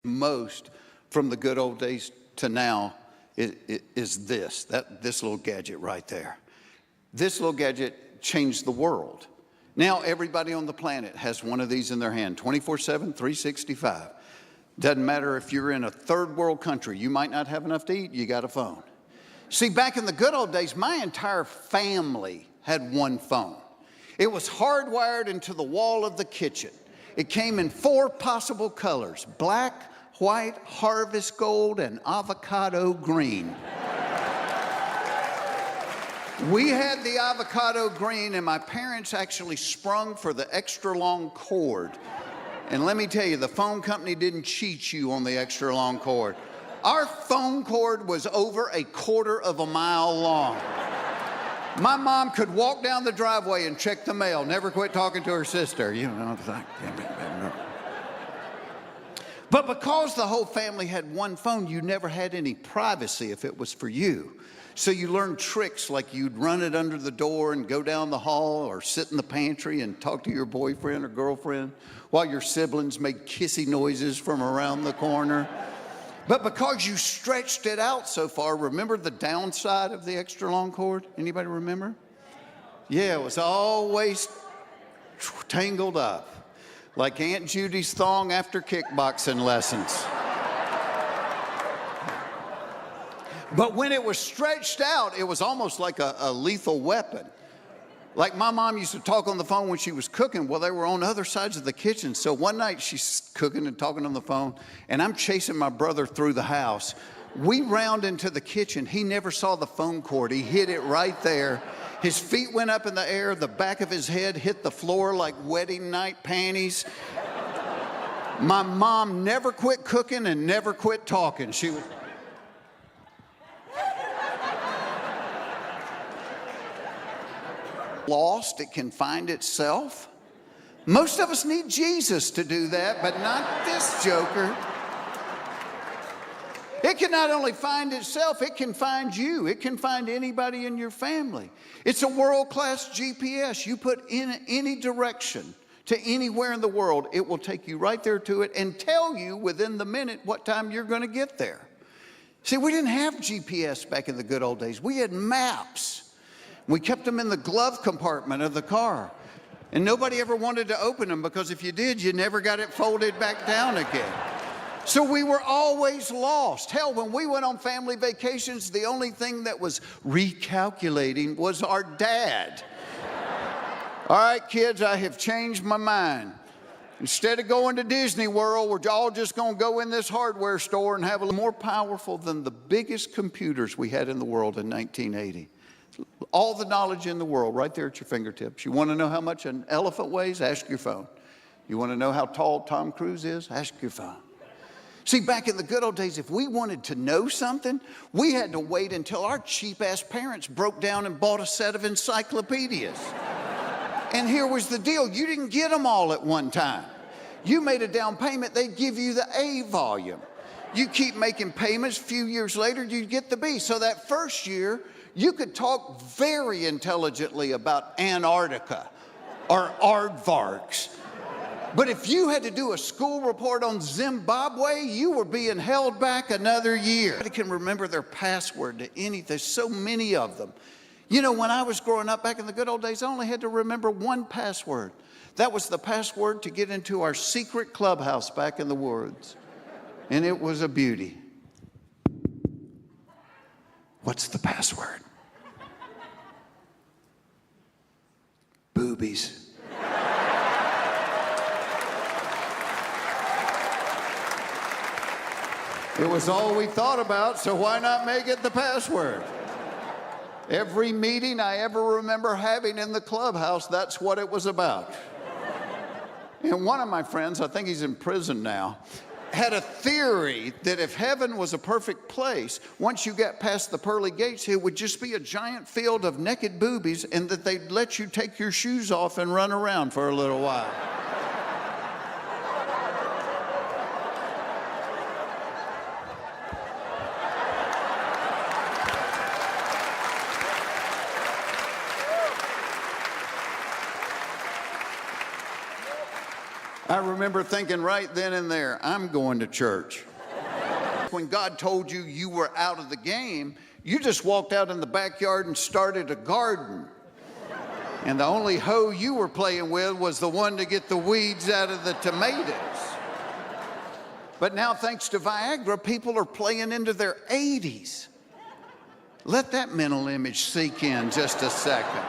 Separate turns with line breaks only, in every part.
most from the good old days to now is this little gadget right there. This little gadget changed the world. Now everybody on the planet has one of these in their hand, 24/7, 365. Doesn't matter if you're in a third world country, you might not have enough to eat, you got a phone. See, back in the good old days, my entire family had one phone. It was hardwired into the wall of the kitchen. It came in 4 possible colors: black, white, harvest gold, and avocado green. We had the avocado green, and my parents actually sprung for the extra long cord. And let me tell you, the phone company didn't cheat you on the extra long cord. Our phone cord was over 1/4 mile long. My mom could walk down the driveway and check the mail, never quit talking to her sister. You know, it's like... But because the whole family had one phone, you never had any privacy if it was for you. So you learned tricks like you'd run it under the door and go down the hall or sit in the pantry and talk to your boyfriend or girlfriend while your siblings made kissy noises from around the corner. But because you stretched it out so far, remember the downside of the extra long cord? Anybody remember? Yeah, it was always tangled up, like Aunt Judy's thong after kickboxing lessons. But when it was stretched out, it was almost like a lethal weapon. Like my mom used to talk on the phone when she was cooking. Well, they were on other sides of the kitchen. So one night she's cooking and talking on the phone, and I'm chasing my brother through the house. We round into the kitchen. He never saw the phone cord. He hit it right there. His feet went up in the air. The back of his head hit the floor like wedding night panties. My mom never quit cooking and never quit talking. She was... lost, it can find itself. Most of us need Jesus to do that, but not this joker. It can not only find itself, it can find you. It can find anybody in your family. It's a world-class GPS. You put in any direction to anywhere in the world, it will take you right there to it and tell you within the minute what time you're going to get there. See, we didn't have GPS back in the good old days. We had maps. We kept them in the glove compartment of the car. And nobody ever wanted to open them because if you did, you never got it folded back down again. So we were always lost. Hell, when we went on family vacations, the only thing that was recalculating was our dad. All right, kids, I have changed my mind. Instead of going to Disney World, we're all just going to go in this hardware store and have a little more powerful than the biggest computers we had in the world in 1980. All the knowledge in the world right there at your fingertips. You want to know how much an elephant weighs? Ask your phone. You want to know how tall Tom Cruise is? Ask your phone. See, back in the good old days, if we wanted to know something, we had to wait until our cheap-ass parents broke down and bought a set of encyclopedias. And here was the deal. You didn't get them all at one time. You made a down payment, they'd give you the A volume. You keep making payments, a few years later, you get the B. So that first year, you could talk very intelligently about Antarctica or aardvarks. But if you had to do a school report on Zimbabwe, you were being held back another year. I can remember their password to anything. There's so many of them. You know, when I was growing up back in the good old days, I only had to remember one password. That was the password to get into our secret clubhouse back in the woods. And it was a beauty. What's the password? Boobies. It was all we thought about, so why not make it the password? Every meeting I ever remember having in the clubhouse, that's what it was about. And one of my friends, I think he's in prison now, had a theory that if heaven was a perfect place, once you got past the pearly gates, it would just be a giant field of naked boobies and that they'd let you take your shoes off and run around for a little while. I remember thinking right then and there, I'm going to church. When God told you you were out of the game, you just walked out in the backyard and started a garden. And the only hoe you were playing with was the one to get the weeds out of the tomatoes. But now, thanks to Viagra, people are playing into their 80s. Let that mental image sink in just a second.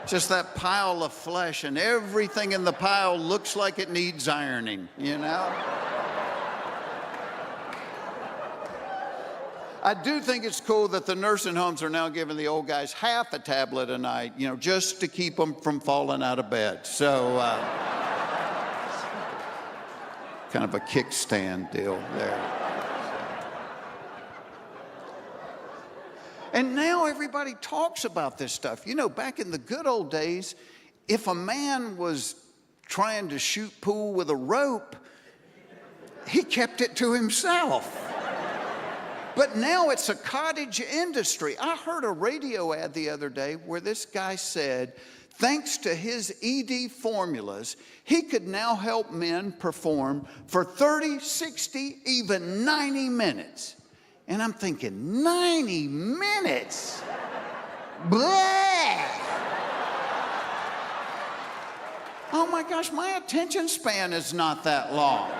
Just that pile of flesh, and everything in the pile looks like it needs ironing, you know? I do think it's cool that the nursing homes are now giving the old guys half a tablet a night, you know, just to keep them from falling out of bed. So, kind of a kickstand deal there. And now everybody talks about this stuff. You know, back in the good old days, if a man was trying to shoot pool with a rope, he kept it to himself. But now it's a cottage industry. I heard a radio ad the other day where this guy said, thanks to his ED formulas, he could now help men perform for 30, 60, even 90 minutes. And I'm thinking, 90 minutes? Blah! Oh my gosh, my attention span is not that long.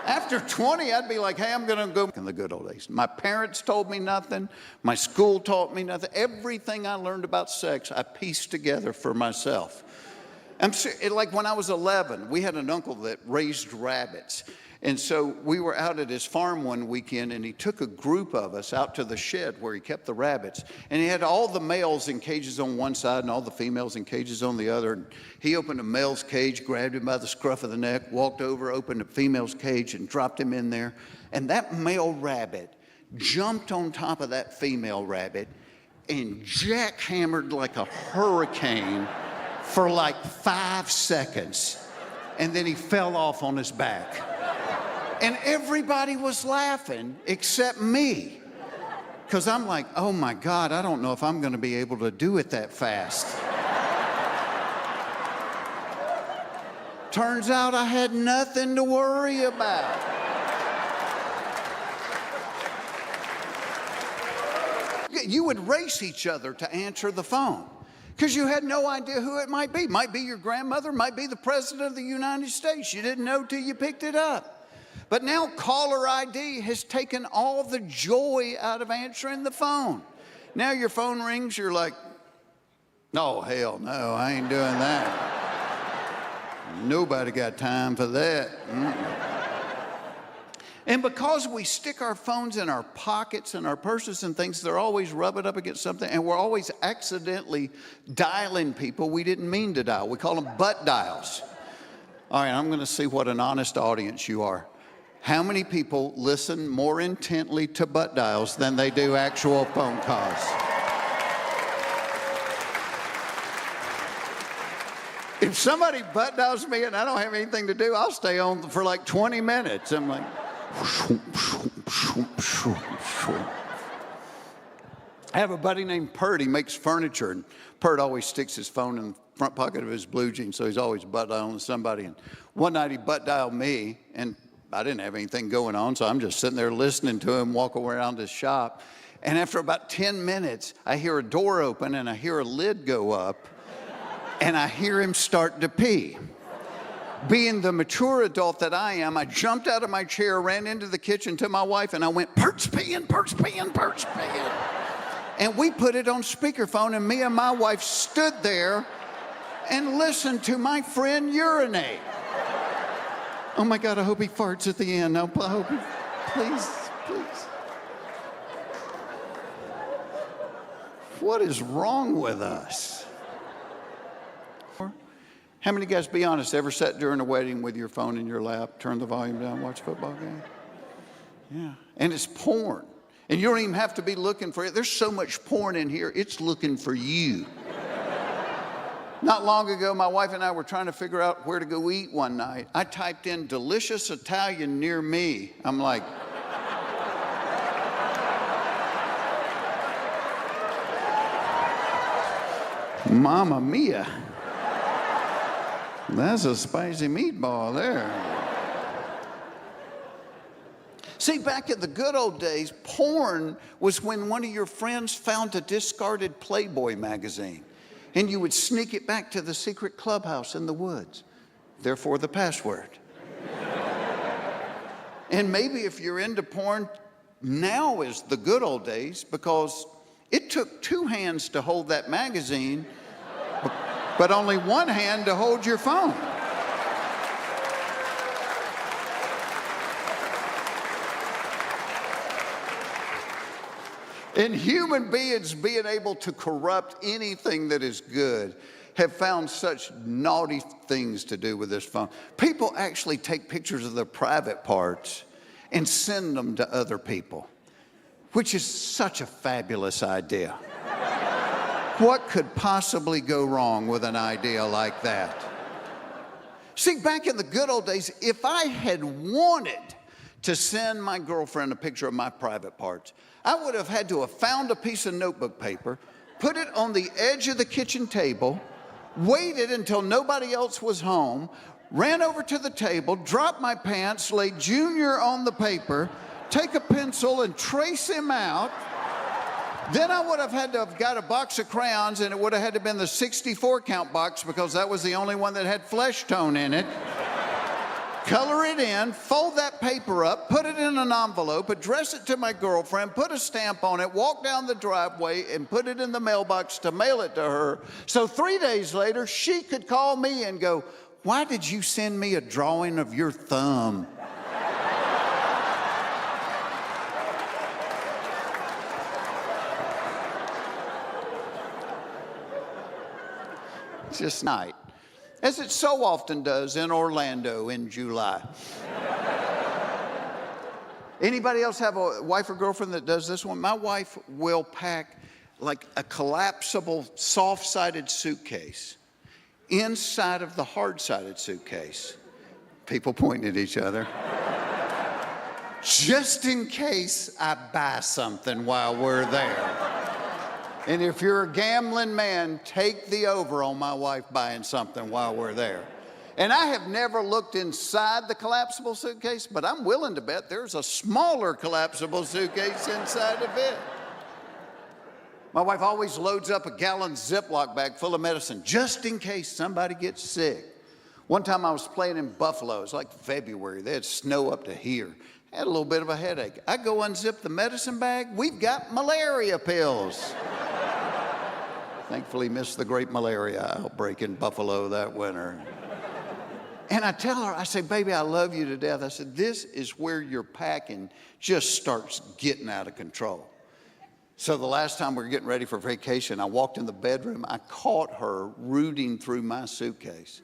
After 20, I'd be like, hey, I'm going to go in the good old days. My parents told me nothing. My school taught me nothing. Everything I learned about sex, I pieced together for myself. Like when I was 11, we had an uncle that raised rabbits. And so we were out at his farm one weekend, and he took a group of us out to the shed where he kept the rabbits. And he had all the males in cages on one side and all the females in cages on the other. And he opened a male's cage, grabbed him by the scruff of the neck, walked over, opened a female's cage, and dropped him in there. And that male rabbit jumped on top of that female rabbit and jackhammered like a hurricane for like 5 seconds. And then he fell off on his back. And everybody was laughing except me. Because I'm like, oh my God, I don't know if I'm going to be able to do it that fast. Turns out I had nothing to worry about. You would race each other to answer the phone because you had no idea who it might be. Might be your grandmother, might be the President of the United States. You didn't know till you picked it up. But now caller ID has taken all the joy out of answering the phone. Now your phone rings, you're like, oh, hell no, I ain't doing that. Nobody got time for that. And because we stick our phones in our pockets and our purses and things, they're always rubbing up against something, and we're always accidentally dialing people we didn't mean to dial. We call them butt dials. All right, I'm going to see what an honest audience you are. How many people listen more intently to butt dials than they do actual phone calls? If somebody butt dials me and I don't have anything to do, I'll stay on for like 20 minutes. I'm like, I have a buddy named Pert. He makes furniture, and Pert always sticks his phone in the front pocket of his blue jeans, so he's always butt dialing somebody. And one night he butt dialed me, and I didn't have anything going on, so I'm just sitting there listening to him walk around his shop. And after about 10 minutes, I hear a door open and I hear a lid go up and I hear him start to pee. Being the mature adult that I am, I jumped out of my chair, ran into the kitchen to my wife, and I went, Pert's peeing, Pert's peeing, Pert's peeing. And we put it on speakerphone, and me and my wife stood there and listened to my friend urinate. Oh my God, I hope he farts at the end. I hope he, please. What is wrong with us? How many guys, be honest, ever sat during a wedding with your phone in your lap, turn the volume down, watch a football game? Yeah, and it's porn. And you don't even have to be looking for it. There's so much porn in here, it's looking for you. Not long ago, my wife and I were trying to figure out where to go eat one night. I typed in delicious Italian near me. I'm like, Mamma mia. That's a spicy meatball there. See, back in the good old days, porn was when one of your friends found a discarded Playboy magazine, and you would sneak it back to the secret clubhouse in the woods. Therefore, the password. And maybe if you're into porn, now is the good old days, because it took 2 hands to hold that magazine, but only 1 hand to hold your phone. And human beings being able to corrupt anything that is good have found such naughty things to do with this phone. People actually take pictures of their private parts and send them to other people, which is such a fabulous idea. What could possibly go wrong with an idea like that? See, back in the good old days, if I had wanted to send my girlfriend a picture of my private parts, I would have had to have found a piece of notebook paper, put it on the edge of the kitchen table, waited until nobody else was home, ran over to the table, dropped my pants, laid Junior on the paper, take a pencil and trace him out. Then I would have had to have got a box of crayons, and it would have had to have been the 64 count box, because that was the only one that had flesh tone in it. Color it in, fold that paper up, put it in an envelope, address it to my girlfriend, put a stamp on it, walk down the driveway and put it in the mailbox to mail it to her. So 3 days later, she could call me and go, "Why did you send me a drawing of your thumb?" It's just night, as it so often does in Orlando in July. Anybody else have a wife or girlfriend that does this one? My wife will pack like a collapsible soft-sided suitcase inside of the hard-sided suitcase. People pointing at each other. Just in case I buy something while we're there. And if you're a gambling man, take the over on my wife buying something while we're there. And I have never looked inside the collapsible suitcase, but I'm willing to bet there's a smaller collapsible suitcase inside of it. My wife always loads up a gallon Ziploc bag full of medicine just in case somebody gets sick. One time I was playing in Buffalo. It was like February. They had snow up to here. I had a little bit of a headache. I go unzip the medicine bag. We've got malaria pills. Thankfully missed the great malaria outbreak in Buffalo that winter. And I tell her, I say, "Baby, I love you to death." I said, "This is where your packing just starts getting out of control." So the last time we were getting ready for vacation, I walked in the bedroom. I caught her rooting through my suitcase.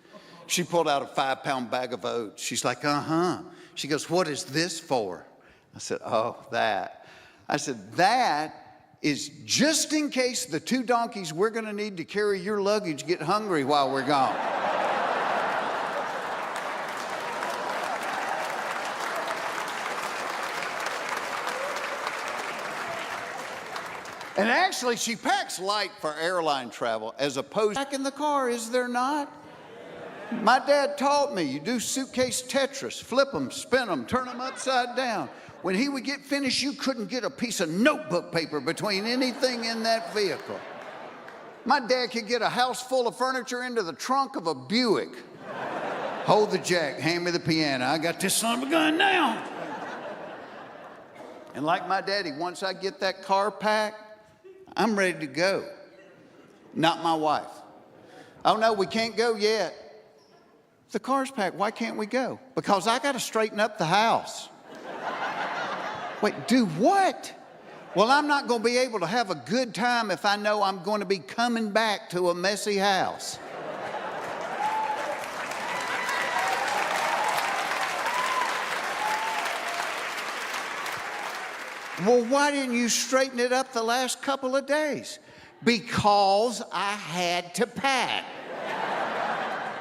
She pulled out a 5-pound bag of oats. She's like, "Uh-huh." She goes, "What is this for?" I said, "Oh, that." I said, "That is just in case the 2 donkeys we're going to need to carry your luggage get hungry while we're gone." And actually, she packs light for airline travel as opposed to back in the car, is there not? My dad taught me, you do suitcase Tetris, flip them, spin them, turn them upside down. When he would get finished, you couldn't get a piece of notebook paper between anything in that vehicle. My dad could get a house full of furniture into the trunk of a Buick. Hold the jack, hand me the piano. I got this son of a gun now. And like my daddy, once I get that car packed, I'm ready to go. Not my wife. "Oh no, we can't go yet." The car's packed, why can't we go? "Because I got to straighten up the house." "Wait, do what?" "Well, I'm not going to be able to have a good time if I know I'm going to be coming back to a messy house. "Well, why didn't you straighten it up the last couple of days?" "Because I had to pack."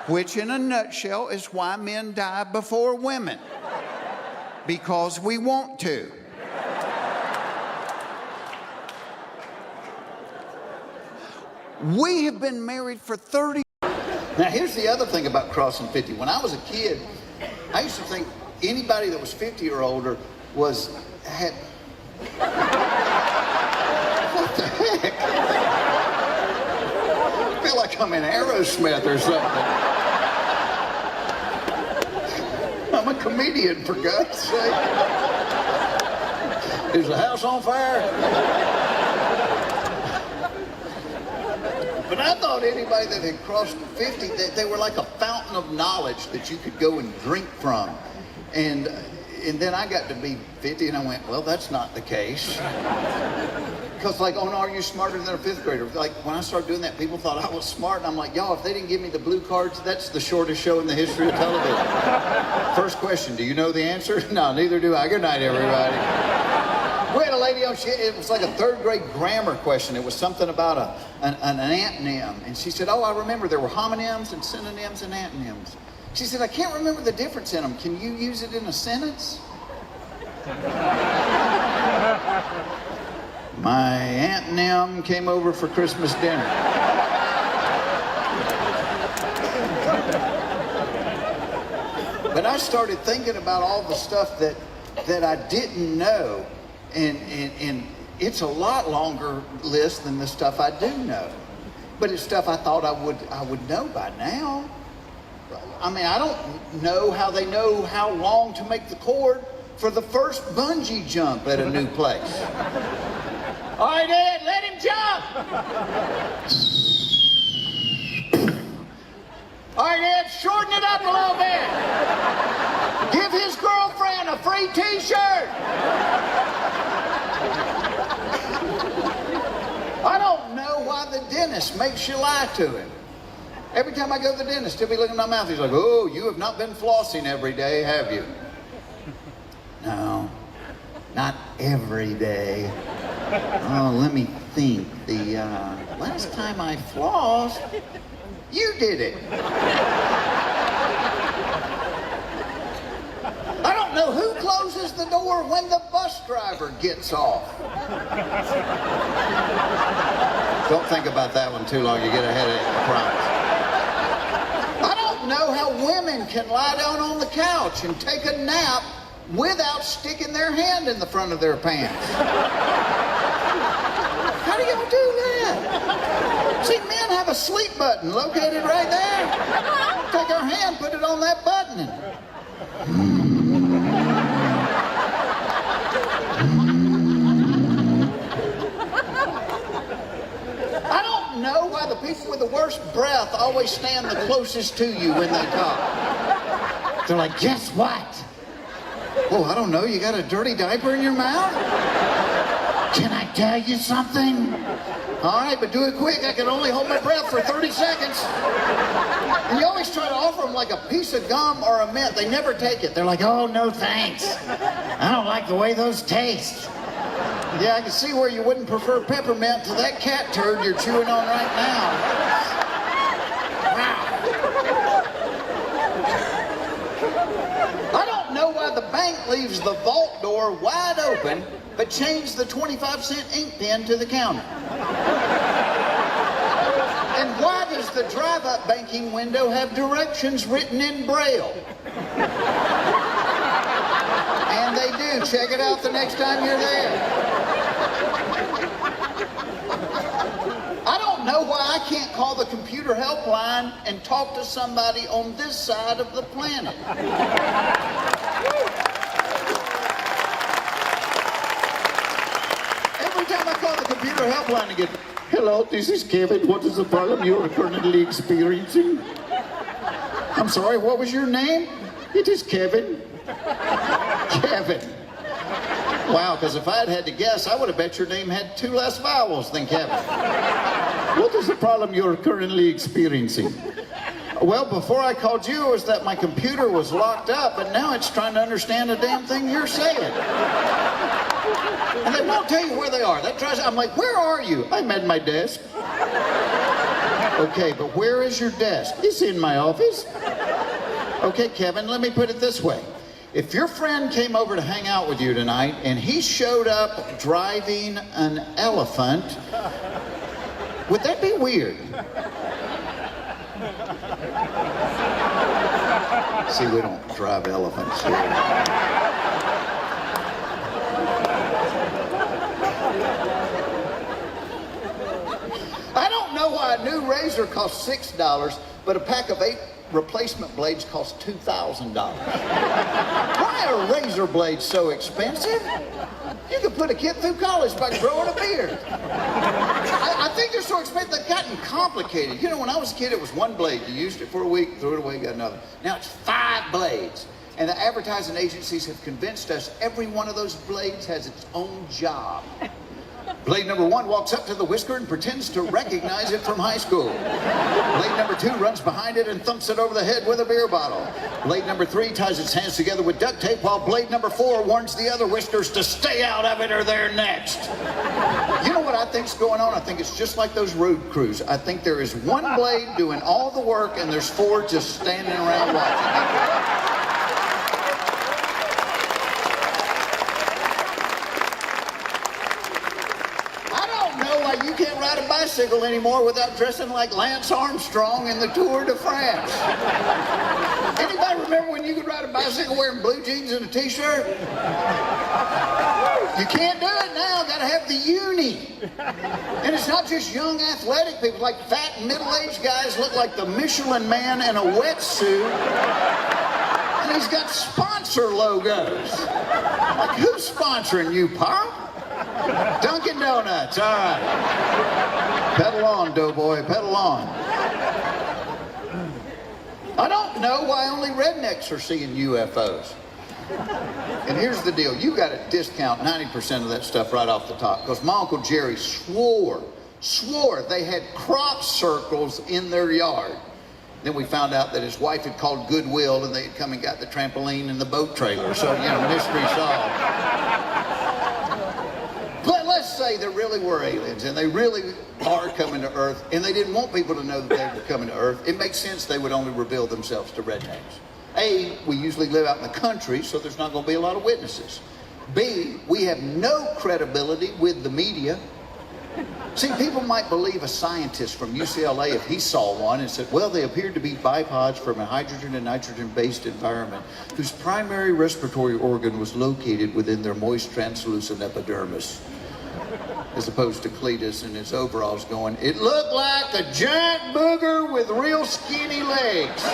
Which in a nutshell is why men die before women. Because we want to. We have been married for 30 years. Now, here's the other thing about crossing 50. When I was a kid, I used to think anybody that was 50 or older had... What the heck? I feel like I'm in Aerosmith or something. I'm a comedian, for God's sake. Is the house on fire? But I thought anybody that had crossed 50, they were like a fountain of knowledge that you could go and drink from. And then I got to be 50 and I went, well, that's not the case. Because like on Are You Smarter Than a Fifth Grader? Like when I started doing that, people thought I was smart. And I'm like, y'all, if they didn't give me the blue cards, that's the shortest show in the history of television. First question, do you know the answer? No, neither do I. Good night, everybody. We had a lady on, it was like a third grade grammar question. It was something about an antonym. And she said, oh, I remember there were homonyms and synonyms and antonyms. She said, I can't remember the difference in them. Can you use it in a sentence? My antonym came over for Christmas dinner. But I started thinking about all the stuff that I didn't know. And it's a lot longer list than the stuff I do know. But it's stuff I thought I would know by now. I mean, I don't know how they know how long to make the cord for the first bungee jump at a new place. All right, Ed, let him jump! All right, Ed, shorten it up a little bit. Give his girlfriend a free t-shirt. I don't know why the dentist makes you lie to him. Every time I go to the dentist, he'll be looking at my mouth. He's like, oh, you have not been flossing every day, have you? No, not every day. Oh, let me think. The last time I flossed, you did it. I don't know who closes the door when the bus driver gets off. Don't think about that one too long. You get a headache, I promise. I don't know how women can lie down on the couch and take a nap without sticking their hand in the front of their pants. How do y'all do that? See, men have a sleep button located right there. Take our hand, put it on that button, and... I don't know why the people with the worst breath always stand the closest to you when they talk. They're like, guess what? Oh, I don't know, you got a dirty diaper in your mouth? Can I tell you something? All right, but do it quick. I can only hold my breath for 30 seconds. And you always try to offer them like a piece of gum or a mint. They never take it. They're like, oh, no thanks. I don't like the way those taste. Yeah, I can see where you wouldn't prefer peppermint to that cat turd you're chewing on right now. Wow. I don't know why the bank leaves the vault door wide open, but change the 25-cent ink pen to the counter. And why does the drive-up banking window have directions written in Braille? And they do. Check it out the next time you're there. I don't know why I can't call the computer helpline and talk to somebody on this side of the planet. Every time I call the computer helpline again, hello, this is Kevin. What is the problem you are currently experiencing? I'm sorry, what was your name? It is Kevin. Kevin. Wow, because if I had to guess, I would have bet your name had 2 less vowels than Kevin. What is the problem you're currently experiencing? Well, before I called you, it was that my computer was locked up, but now it's trying to understand a damn thing you're saying. And they won't tell you where they are. I'm like, where are you? I'm at my desk. Okay, but where is your desk? It's in my office. Okay, Kevin, let me put it this way. If your friend came over to hang out with you tonight and he showed up driving an elephant, would that be weird? See, we don't drive elephants here. I don't know why a new razor costs $6, but a pack of 8 replacement blades cost $2,000. Why are razor blades so expensive? You could put a kid through college by growing a beard. I think they're so expensive, they've gotten complicated. You know, when I was a kid, it was one blade. You used it for a week, threw it away, got another. Now it's 5 blades. And the advertising agencies have convinced us every one of those blades has its own job. Blade number 1 walks up to the whisker and pretends to recognize it from high school. Blade number 2 runs behind it and thumps it over the head with a beer bottle. Blade number 3 ties its hands together with duct tape, while blade number 4 warns the other whiskers to stay out of it or they're next. You know what I think's going on? I think it's just like those road crews. I think there is one blade doing all the work and there's 4 just standing around watching. You can't ride a bicycle anymore without dressing like Lance Armstrong in the Tour de France. Anybody remember when you could ride a bicycle wearing blue jeans and a t-shirt? You can't do it now. Gotta have the uni. And it's not just young athletic people, like fat and middle-aged guys look like the Michelin Man in a wetsuit. And he's got sponsor logos. Like, who's sponsoring you, pal? Dunkin' Donuts, all right. Pedal on, doughboy, pedal on. I don't know why only rednecks are seeing UFOs. And here's the deal. You got to discount 90% of that stuff right off the top, because my Uncle Jerry swore they had crop circles in their yard. Then we found out that his wife had called Goodwill and they had come and got the trampoline and the boat trailer. So, you know, mystery solved. But let's say there really were aliens and they really are coming to Earth and they didn't want people to know that they were coming to Earth. It makes sense they would only reveal themselves to rednecks. A, we usually live out in the country, so there's not going to be a lot of witnesses. B, we have no credibility with the media. See, people might believe a scientist from UCLA if he saw one and said, well, they appeared to be bipods from a hydrogen and nitrogen-based environment whose primary respiratory organ was located within their moist, translucent epidermis. As opposed to Cletus in his overalls going, it looked like a giant booger with real skinny legs.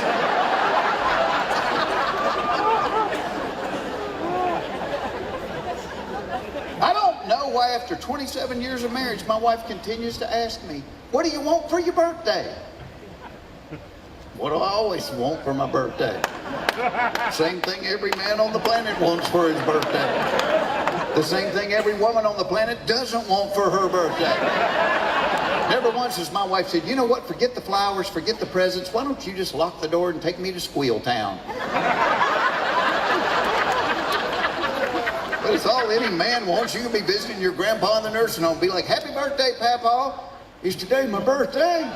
I don't know why after 27 years of marriage, my wife continues to ask me, what do you want for your birthday? What do I always want for my birthday? Same thing every man on the planet wants for his birthday. The same thing every woman on the planet doesn't want for her birthday. Never once has my wife said, you know what, forget the flowers, forget the presents, why don't you just lock the door and take me to Squeal Town? But it's all any man wants. You can be visiting your grandpa in the nursing home, be like, happy birthday, Papa. Is today my birthday?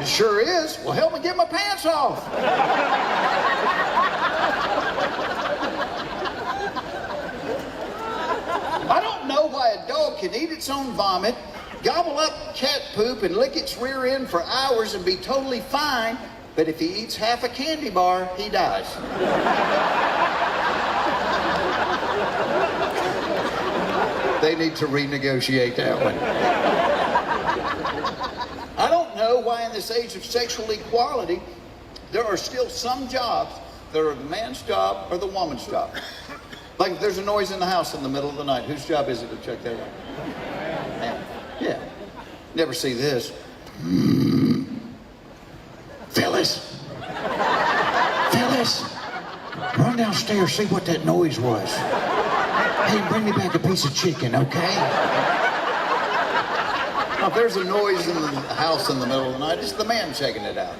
It sure is. Well, help me get my pants off. I don't know why a dog can eat its own vomit, gobble up cat poop, and lick its rear end for hours and be totally fine, but if he eats half a candy bar, he dies. They need to renegotiate that one. I don't know why in this age of sexual equality, there are still some jobs that are the man's job or the woman's job. Like if there's a noise in the house in the middle of the night, whose job is it to check that out? Man. Yeah. Never see this. Phyllis. Phyllis. Run downstairs, see what that noise was. Hey, bring me back a piece of chicken, okay? Now, if there's a noise in the house in the middle of the night, it's the man checking it out.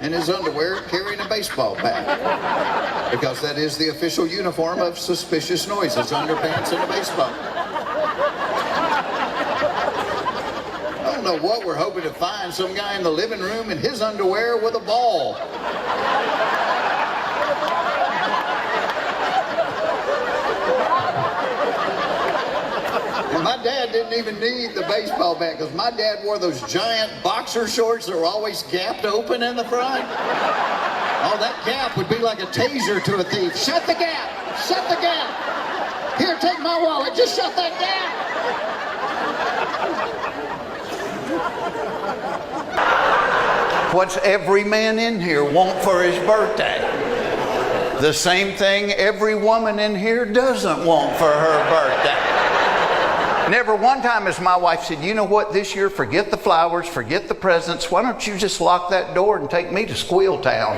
In his underwear, carrying a baseball bat. Because that is the official uniform of suspicious noises, underpants and a baseball. I don't know what we're hoping to find. Some guy in the living room in his underwear with a ball. And my dad didn't even need the baseball bat because my dad wore those giant boxer shorts that were always gapped open in the front. Oh, that gap would be like a taser to a thief. Shut the gap! Shut the gap! Here, take my wallet. Just shut that gap! What's every man in here want for his birthday? The same thing every woman in here doesn't want for her birthday. Never one time has my wife said, you know what, this year, forget the flowers, forget the presents. Why don't you just lock that door and take me to Squeal Town?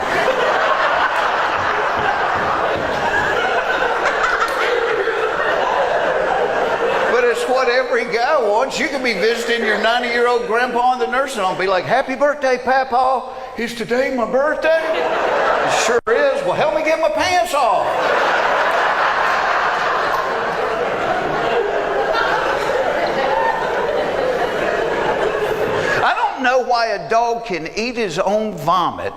But it's what every guy wants. You could be visiting your 90-year-old grandpa in the nursing home and be like, happy birthday, Papa. Is today my birthday? It sure is. Well, help me get my pants off. I don't know why a dog can eat his own vomit,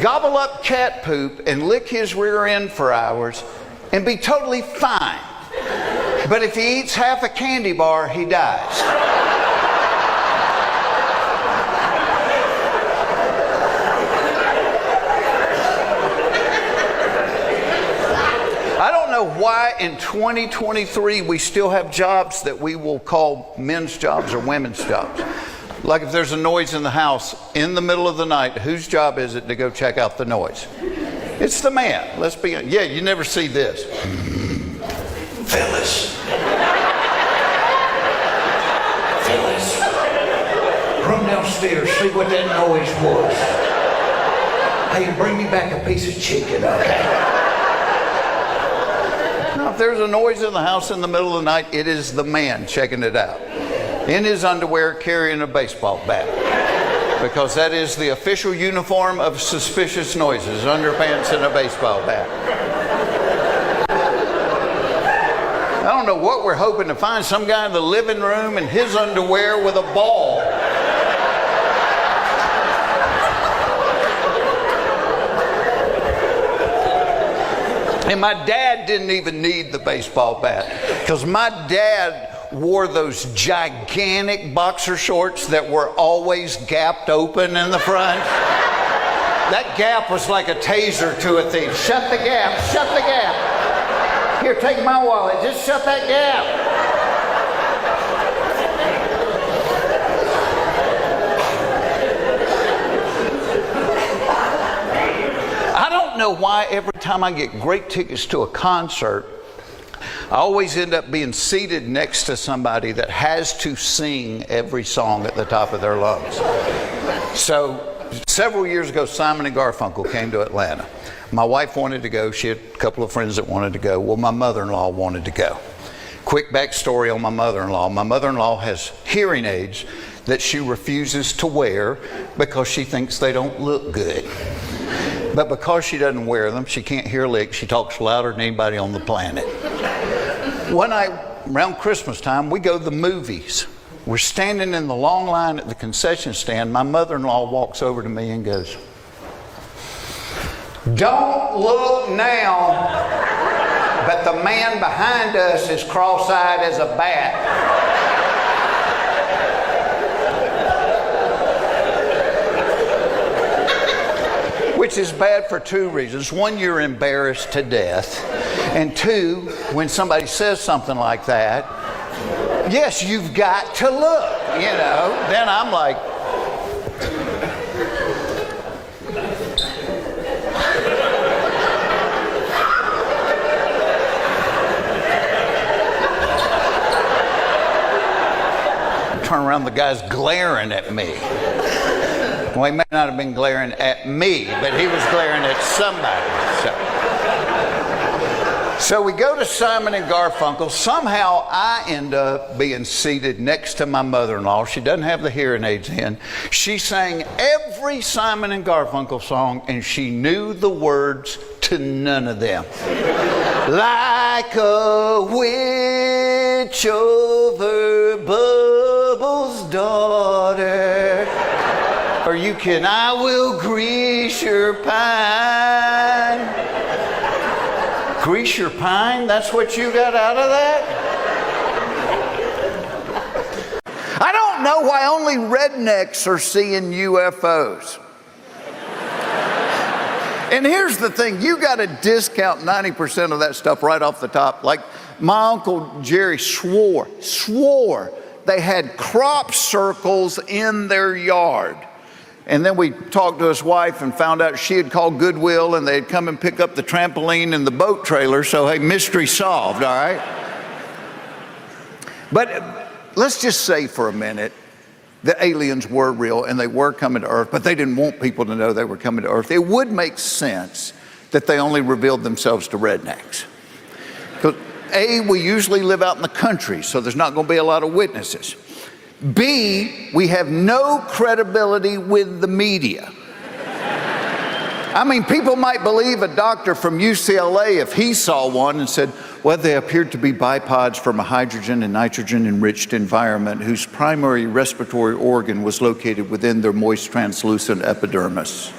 gobble up cat poop, and lick his rear end for hours and be totally fine. But if he eats half a candy bar, he dies. I don't know why in 2023 we still have jobs that we will call men's jobs or women's jobs. Like if there's a noise in the house in the middle of the night, whose job is it to go check out the noise? It's the man. Let's be honest. Yeah, you never see this. Phyllis. Phyllis. Run downstairs, see what that noise was. Hey, bring me back a piece of chicken, okay? If there's a noise in the house in the middle of the night, it is the man checking it out. In his underwear, carrying a baseball bat. Because that is the official uniform of suspicious noises, underpants and a baseball bat. I don't know what we're hoping to find. Some guy in the living room in his underwear with a ball. And my dad didn't even need the baseball bat because my dad wore those gigantic boxer shorts that were always gapped open in the front. That gap was like a taser to a thief. Shut the gap, shut the gap. Here, take my wallet, just shut that gap. I don't know why every time I get great tickets to a concert, I always end up being seated next to somebody that has to sing every song at the top of their lungs. So several years ago, Simon and Garfunkel came to Atlanta. My wife wanted to go. She had a couple of friends that wanted to go. Well, my mother-in-law wanted to go. Quick backstory on my mother-in-law. My mother-in-law has hearing aids that she refuses to wear because she thinks they don't look good. But because she doesn't wear them, she can't hear a lick. She talks louder than anybody on the planet. One night, around Christmas time, we go to the movies. We're standing in the long line at the concession stand. My mother-in-law walks over to me and goes, "Don't look now, but the man behind us is cross-eyed as a bat." Which is bad for two reasons. One, you're embarrassed to death. And two, when somebody says something like that, yes, you've got to look, you know. Then I'm like, turn around, the guy's glaring at me. Well, he may not have been glaring at me, but he was glaring at somebody. So we go to Simon and Garfunkel. Somehow I end up being seated next to my mother-in-law. She doesn't have the hearing aids in. She sang every Simon and Garfunkel song, and she knew the words to none of them. Like a witch over Bubbles' daughter. Or you can, I will grease your pine. Grease your pine? That's what you got out of that? know why only rednecks are seeing UFOs. And here's the thing, you got to discount 90% of that stuff right off the top. Like my Uncle Jerry swore they had crop circles in their yard. And then we talked to his wife and found out she had called Goodwill and they'd come and pick up the trampoline and the boat trailer. So, hey, mystery solved, all right? But let's just say for a minute, the aliens were real and they were coming to Earth, but they didn't want people to know they were coming to Earth. It would make sense that they only revealed themselves to rednecks. Because A, we usually live out in the country, so there's not going to be a lot of witnesses. B, we have no credibility with the media. I mean, people might believe a doctor from UCLA if he saw one and said, well, they appeared to be bipods from a hydrogen and nitrogen enriched environment whose primary respiratory organ was located within their moist translucent epidermis.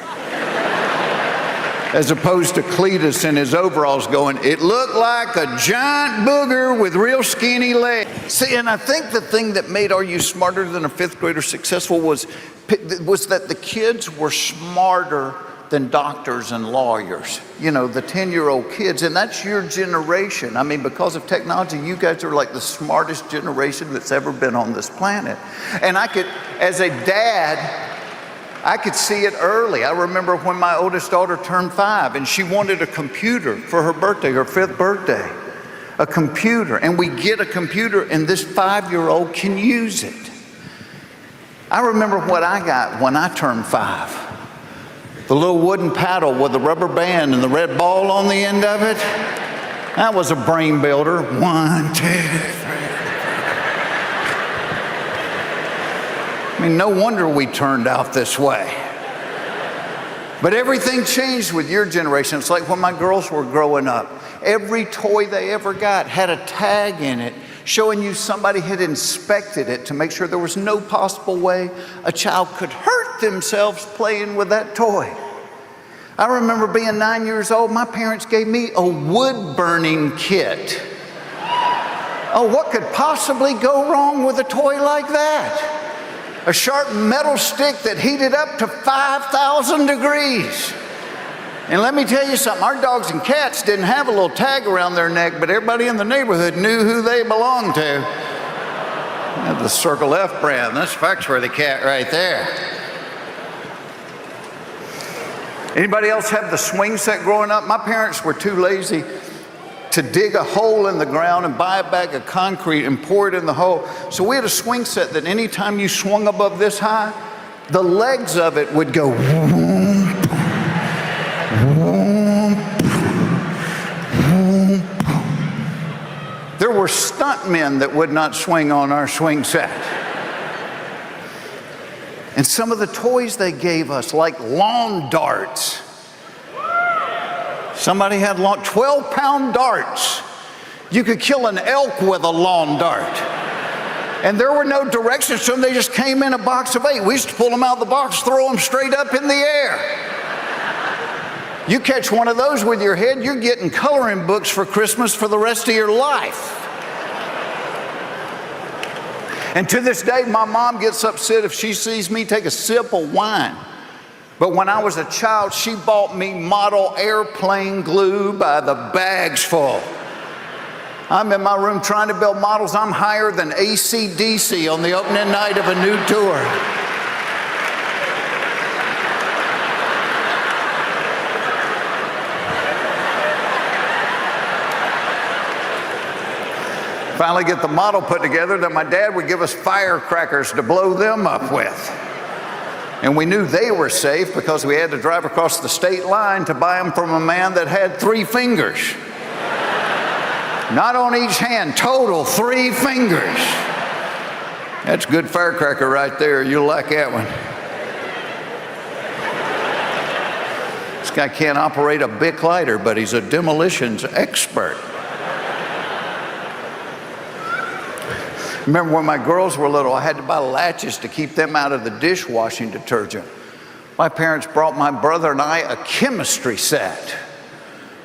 As opposed to Cletus in his overalls going, it looked like a giant booger with real skinny legs. See, and I think the thing that made Are You Smarter Than a Fifth Grader successful was that the kids were smarter than doctors and lawyers. You know, the 10-year-old kids, and that's your generation. I mean, because of technology, you guys are like the smartest generation that's ever been on this planet. And I could, as a dad, I could see it early. I remember when my oldest daughter turned 5 and she wanted a computer for her birthday, her 5th birthday, a computer. And we get a computer and this 5-year-old can use it. I remember what I got when I turned 5. The little wooden paddle with the rubber band and the red ball on the end of it. That was a brain builder. 1, 2, 3. I mean, no wonder we turned out this way. But everything changed with your generation. It's like when my girls were growing up. Every toy they ever got had a tag in it showing you somebody had inspected it to make sure there was no possible way a child could hurt themselves playing with that toy. I remember being 9 years old, my parents gave me a wood burning kit. Oh, what could possibly go wrong with a toy like that? A sharp metal stick that heated up to 5,000 degrees. And let me tell you something, our dogs and cats didn't have a little tag around their neck, but everybody in the neighborhood knew who they belonged to. The Circle F brand, that's Foxworthy cat right there. Anybody else have the swing set growing up? My parents were too lazy to dig a hole in the ground and buy a bag of concrete and pour it in the hole. So we had a swing set that anytime you swung above this high, the legs of it would go whoom, whoom, whoom. There were stuntmen that would not swing on our swing set. And some of the toys they gave us, like lawn darts. Somebody had 12-pound darts. You could kill an elk with a lawn dart. And there were no directions to them. They just came in a box of 8. We used to pull them out of the box, throw them straight up in the air. You catch one of those with your head, you're getting coloring books for Christmas for the rest of your life. And to this day, my mom gets upset if she sees me take a sip of wine. But when I was a child, she bought me model airplane glue by the bags full. I'm in my room trying to build models. I'm higher than AC/DC on the opening night of a new tour. Finally get the model put together, then my dad would give us firecrackers to blow them up with. And we knew they were safe because we had to drive across the state line to buy them from a man that had 3 fingers. Not on each hand, total 3 fingers. That's a good firecracker right there. You'll like that one. This guy can't operate a Bic lighter, but he's a demolitions expert. Remember when my girls were little, I had to buy latches to keep them out of the dishwashing detergent. My parents brought my brother and I a chemistry set.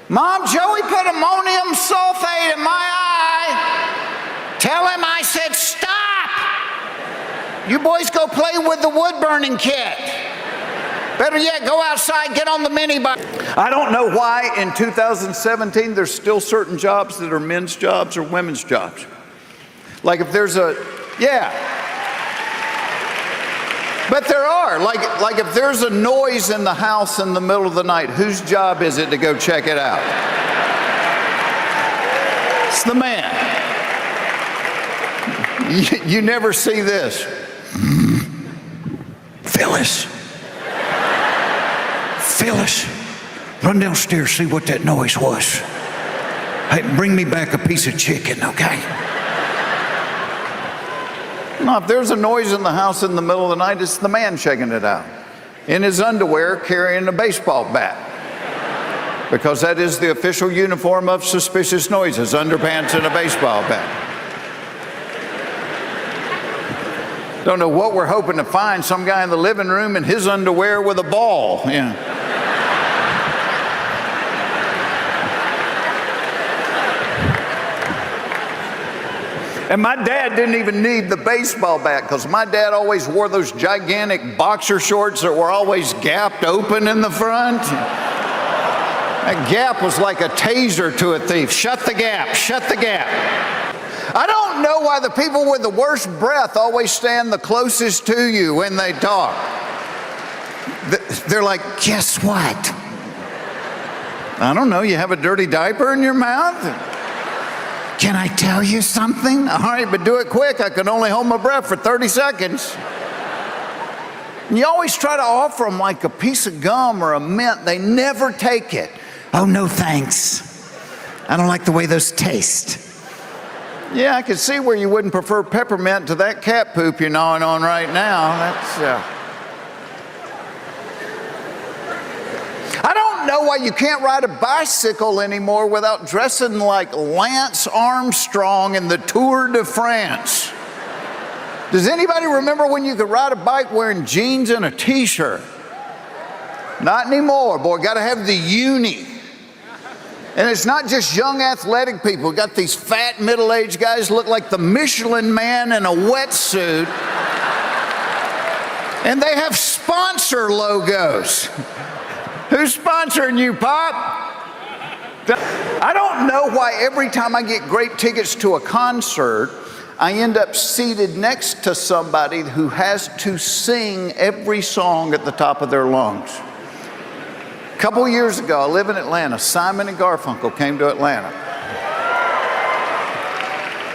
Mom, Joey put ammonium sulfate in my eye. Tell him I said stop. You boys go play with the wood burning kit. Better yet, go outside, get on the mini bike. I don't know why in 2017 there's still certain jobs that are men's jobs or women's jobs. Like if there's a, yeah. But there are, like if there's a noise in the house in the middle of the night, whose job is it to go check it out? It's the man. You never see this. Phyllis, run downstairs, see what that noise was. Hey, bring me back a piece of chicken, okay? No, if there's a noise in the house in the middle of the night, it's the man checking it out. In his underwear, carrying a baseball bat. Because that is the official uniform of suspicious noises, underpants and a baseball bat. Don't know what we're hoping to find, some guy in the living room in his underwear with a ball. Yeah. And my dad didn't even need the baseball bat because my dad always wore those gigantic boxer shorts that were always gapped open in the front. That gap was like a taser to a thief. Shut the gap, shut the gap. I don't know why the people with the worst breath always stand the closest to you when they talk. They're like, guess what? I don't know, you have a dirty diaper in your mouth? Can I tell you something? All right, but do it quick. I can only hold my breath for 30 seconds. And you always try to offer them like a piece of gum or a mint. They never take it. Oh, no thanks. I don't like the way those taste. Yeah, I can see where you wouldn't prefer peppermint to that cat poop you're gnawing on right now. That's, I don't know why you can't ride a bicycle anymore without dressing like Lance Armstrong in the Tour de France. Does anybody remember when you could ride a bike wearing jeans and a t-shirt? Not anymore, boy. Got to have the uni. And it's not just young athletic people. Got these fat middle-aged guys look like the Michelin Man in a wetsuit. And they have sponsor logos. Who's sponsoring you, Pop? I don't know why every time I get great tickets to a concert, I end up seated next to somebody who has to sing every song at the top of their lungs. A couple of years ago, I live in Atlanta. Simon and Garfunkel came to Atlanta.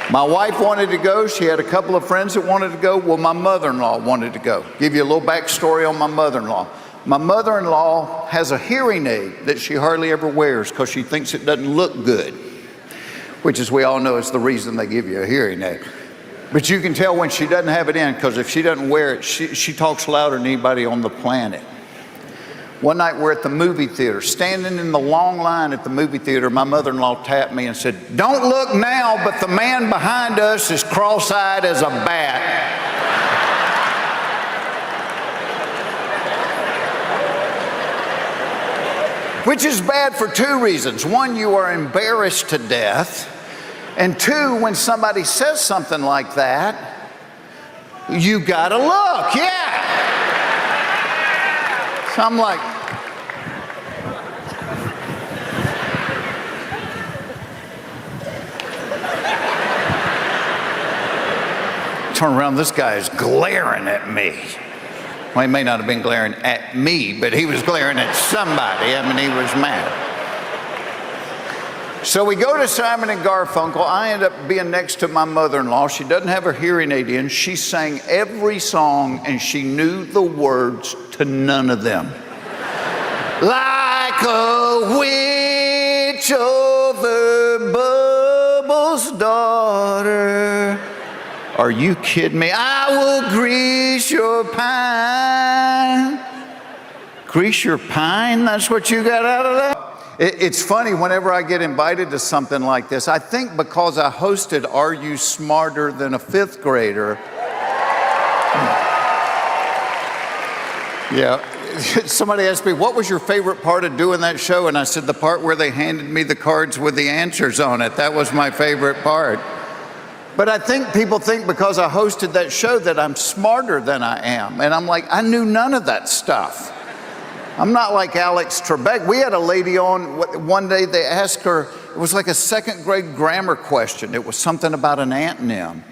My wife wanted to go. She had a couple of friends that wanted to go. Well, my mother-in-law wanted to go. Give you a little backstory on my mother-in-law. My mother-in-law has a hearing aid that she hardly ever wears because she thinks it doesn't look good, which, as we all know, is the reason they give you a hearing aid. But you can tell when she doesn't have it in because if she doesn't wear it, she talks louder than anybody on the planet. One night we're at the movie theater, standing in the long line at the movie theater. My mother-in-law tapped me and said, "Don't look now, but the man behind us is cross-eyed as a bat." Which is bad for two reasons. One, you are embarrassed to death. And two, when somebody says something like that, you gotta look, yeah. So I'm like, turn around, this guy is glaring at me. Well, he may not have been glaring at me, but he was glaring at somebody. I mean, he was mad. So we go to Simon and Garfunkel. I end up being next to my mother-in-law. She doesn't have her hearing aid in. She sang every song, and she knew the words to none of them. Like a witch over Bubbles' daughter. Are you kidding me? I will grease your pine. Grease your pine? That's what you got out of that? It's funny, whenever I get invited to something like this, I think because I hosted Are You Smarter Than a Fifth Grader? Yeah, somebody asked me, what was your favorite part of doing that show? And I said, the part where they handed me the cards with the answers on it. That was my favorite part. But I think people think because I hosted that show that I'm smarter than I am. And I'm like, I knew none of that stuff. I'm not like Alex Trebek. We had a lady on one day, they asked her, it was like a second grade grammar question. It was something about an antonym.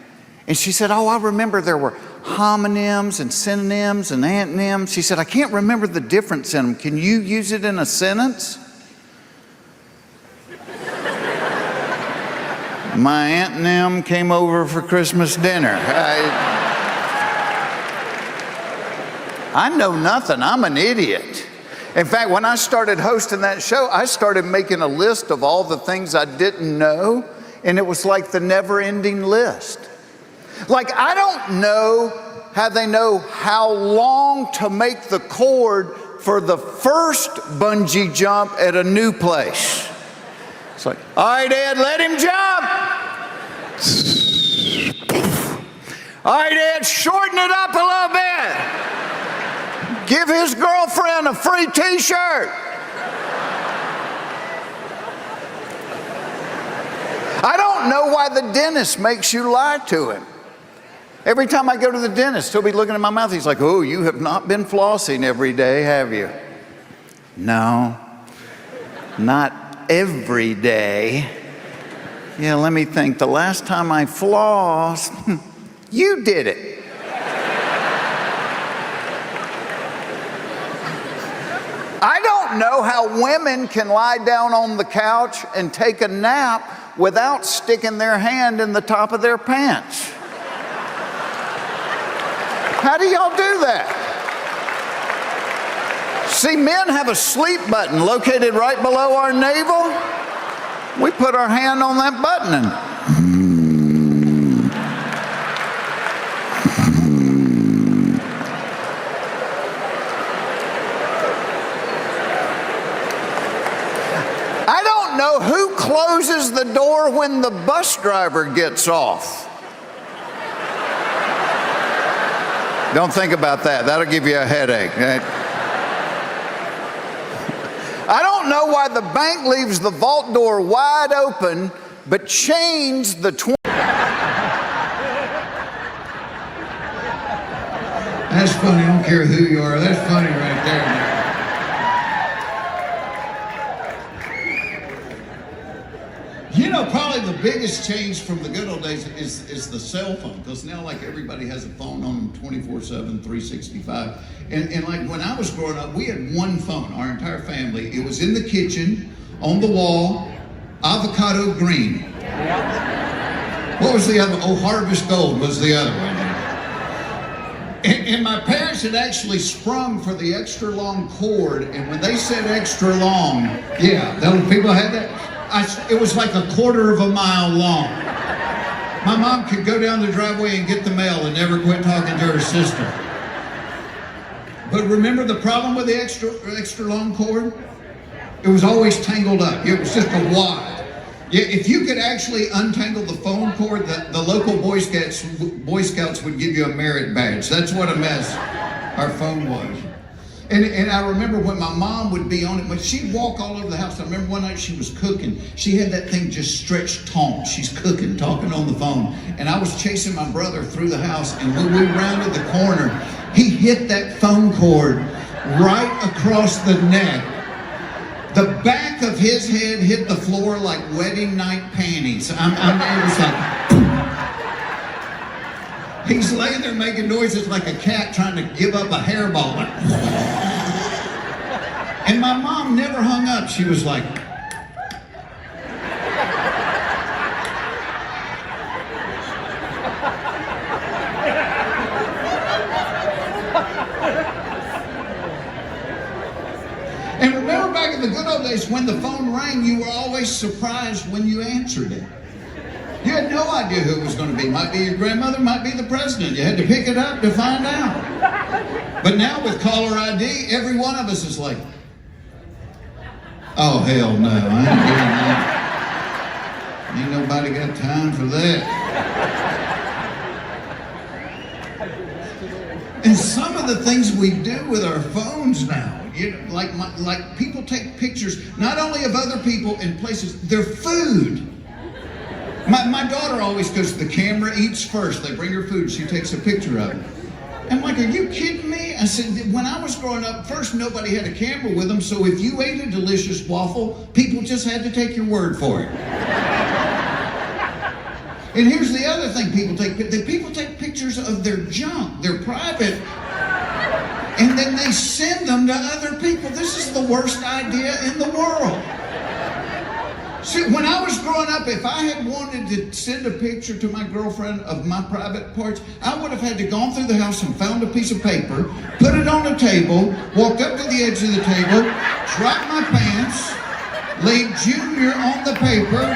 And she said, oh, I remember there were homonyms and synonyms and antonyms. She said, I can't remember the difference in them. Can you use it in a sentence? My antonym came over for Christmas dinner. I know nothing. I'm an idiot. In fact, when I started hosting that show, I started making a list of all the things I didn't know, and it was like the never-ending list. Like, I don't know how they know how long to make the cord for the first bungee jump at a new place. It's like, all right, Ed, let him jump. All right, Ed, shorten it up a little bit. Give his girlfriend a free t-shirt. I don't know why the dentist makes you lie to him. Every time I go to the dentist, he'll be looking at my mouth. He's like, oh, you have not been flossing every day, have you? No, not every day. Yeah, let me think. The last time I flossed, you did it. I don't know how women can lie down on the couch and take a nap without sticking their hand in the top of their pants. How do y'all do that? See, men have a sleep button located right below our navel. We put our hand on that button and I don't know who closes the door when the bus driver gets off. Don't think about that. That'll give you a headache. I don't know why the bank leaves the vault door wide open, but chains the
That's funny. I don't care who you are. That's funny right there, man. You know, probably the biggest change from the good old days is the cell phone, because now like everybody has a phone on them 24/7, 365. And like when I was growing up, we had one phone, our entire family. It was in the kitchen, on the wall, avocado green. What was the other? Oh, harvest gold was the other one. And my parents had actually sprung for the extra long cord, and when they said extra long, yeah, those people had that. It was like a quarter of a mile long. My mom could go down the driveway and get the mail and never quit talking to her sister. But remember the problem with the extra long cord? It was always tangled up. It was just a wad. Yeah, if you could actually untangle the phone cord, the local Boy Scouts would give you a merit badge. That's what a mess our phone was. And I remember when my mom would be on it, when she'd walk all over the house. I remember one night she was cooking. She had that thing just stretched taut. She's cooking, talking on the phone. And I was chasing my brother through the house, and when we rounded the corner, he hit that phone cord right across the neck. The back of his head hit the floor like wedding night panties. It was like, he's laying there making noises like a cat trying to give up a hairball. Like, and my mom never hung up. She was like, and remember back in the good old days when the phone rang, you were always surprised when you answered it. You had no idea who it was going to be. Might be your grandmother, might be the president. You had to pick it up to find out. But now with caller ID, every one of us is like, oh, hell no, I ain't doing that. Ain't nobody got time for that. And some of the things we do with our phones now, you know, like people take pictures, not only of other people in places, their food. My daughter always goes, the camera eats first. They bring her food, she takes a picture of it. I'm like, are you kidding me? I said, when I was growing up, first nobody had a camera with them, so if you ate a delicious waffle, people just had to take your word for it. And here's the other thing people take pictures of their junk, their private, and then they send them to other people. This is the worst idea in the world. See, when I was growing up, if I had wanted to send a picture to my girlfriend of my private parts, I would have had to gone through the house and found a piece of paper, put it on the table, walk up to the edge of the table, drop my pants, lay Junior on the paper,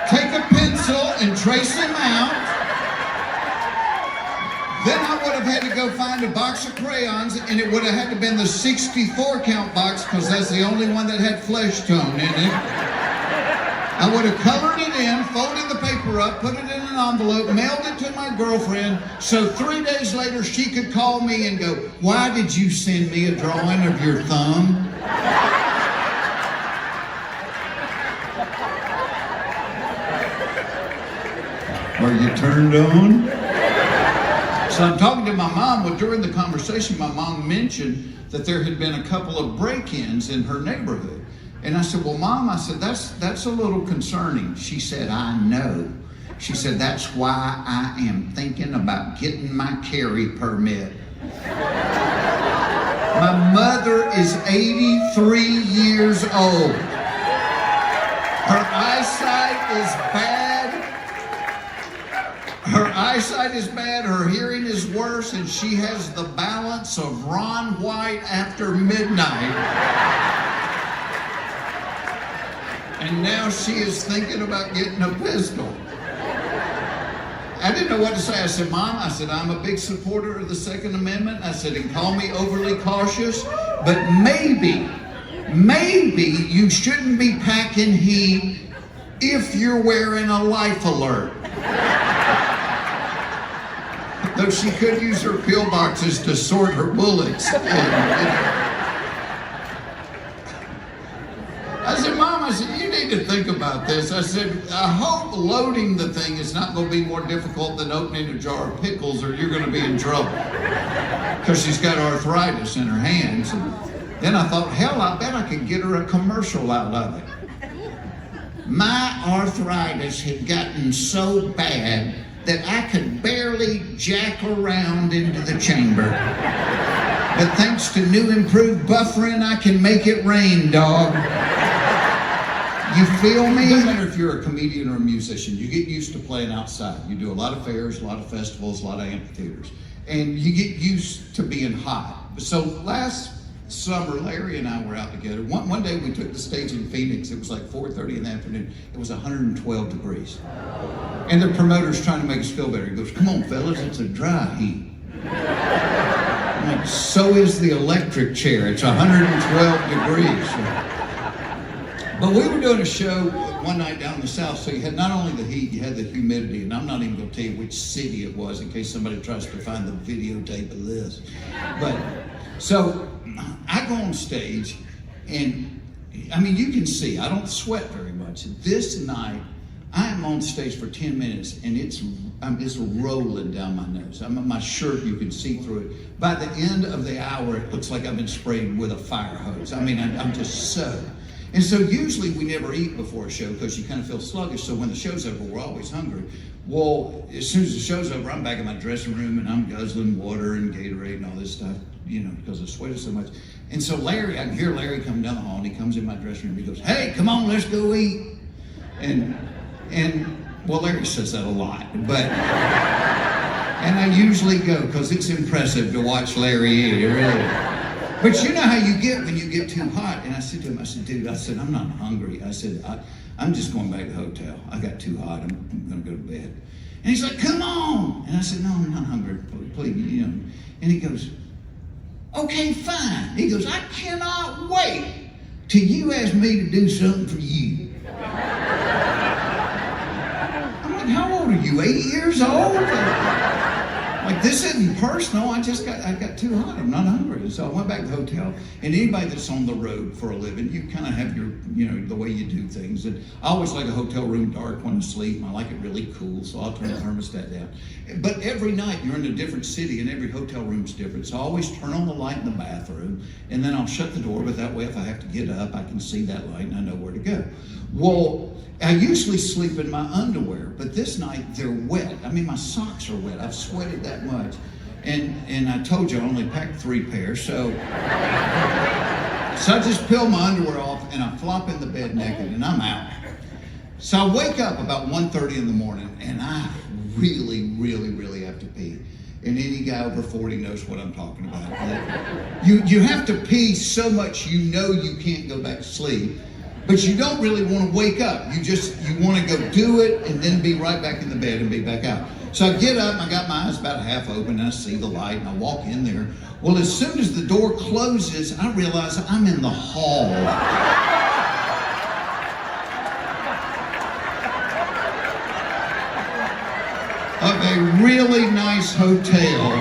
take a pencil and trace him out. Then I would have had to go find a box of crayons, and it would have had to been the 64 count box because that's the only one that had flesh tone in it. I would have colored it in, folded the paper up, put it in an envelope, mailed it to my girlfriend, so 3 days later she could call me and go, why did you send me a drawing of your thumb? Are you turned on? So I'm talking to my mom. Well, during the conversation, my mom mentioned that there had been a couple of break-ins in her neighborhood. And I said, well, Mom, I said, that's a little concerning. She said, I know. She said, that's why I am thinking about getting my carry permit. My mother is 83 years old. Her eyesight is bad. Her eyesight is bad, her hearing is worse, and she has the balance of Ron White after midnight. And now she is thinking about getting a pistol. I didn't know what to say. I said, Mom, I said, I'm a big supporter of the Second Amendment. I said, and call me overly cautious, but maybe you shouldn't be packing heat if you're wearing a life alert. Though she could use her pillboxes to sort her bullets. I said, Mom, I said, you need to think about this. I said, I hope loading the thing is not going to be more difficult than opening a jar of pickles, or you're going to be in trouble. Because she's got arthritis in her hands. And then I thought, hell, I bet I could get her a commercial out of it. My arthritis had gotten so bad that I could barely jack around into the chamber. But thanks to new improved buffering, I can make it rain, dog. You feel me? It doesn't matter if you're a comedian or a musician, you get used to playing outside. You do a lot of fairs, a lot of festivals, a lot of amphitheaters. And you get used to being hot. So last summer, Larry and I were out together. One day we took the stage in Phoenix. It was like 4:30 in the afternoon. It was 112 degrees. And the promoter's trying to make us feel better. He goes, come on, fellas, it's a dry heat. I'm like, so is the electric chair. It's 112 degrees. But we were doing a show one night down in the South, so you had not only the heat, you had the humidity, and I'm not even going to tell you which city it was in case somebody tries to find the videotape of this. But, so, I go on stage, and, I mean, you can see, I don't sweat very much. This night, I am on stage for 10 minutes, and it's rolling down my nose. My shirt, you can see through it. By the end of the hour, it looks like I've been sprayed with a fire hose. I mean, I'm just so. And so usually we never eat before a show because you kind of feel sluggish. So when the show's over, we're always hungry. Well, as soon as the show's over, I'm back in my dressing room and I'm guzzling water and Gatorade and all this stuff, you know, because I sweated so much. And so Larry, I can hear Larry coming down the hall, and he comes in my dressing room. He goes, hey, come on, let's go eat. And well, Larry says that a lot, but, and I usually go because it's impressive to watch Larry eat, it really is. But you know how you get when you get too hot. And I said to him, I said, dude, I said, I'm not hungry. I said, I'm just going back to the hotel. I got too hot. I'm going to go to bed. And he's like, come on. And I said, no, I'm not hungry. Please, you know. And he goes, okay, fine. He goes, I cannot wait till you ask me to do something for you. I'm like, how old are you, 8 years old? Like, this isn't personal. I got too hot. I'm not hungry. So I went back to the hotel. And anybody that's on the road for a living, you kind of have your, the way you do things. And I always like a hotel room dark when I sleep. I like it really cool, so I'll turn the thermostat down. But every night you're in a different city, and every hotel room's different. So I always turn on the light in the bathroom, and then I'll shut the door. But that way, if I have to get up, I can see that light and I know where to go. Well, I usually sleep in my underwear, but this night they're wet. I mean, my socks are wet. I've sweated that much. And I told you I only packed 3 pairs, so I just peel my underwear off and I flop in the bed naked and I'm out. So I wake up about 1:30 in the morning and I really, really, really have to pee. And any guy over 40 knows what I'm talking about. You have to pee so much you know you can't go back to sleep. But you don't really want to wake up. You want to go do it and then be right back in the bed and be back out. So I get up and I got my eyes about half open and I see the light and I walk in there. Well, as soon as the door closes, I realize I'm in the hall. Of a really nice hotel,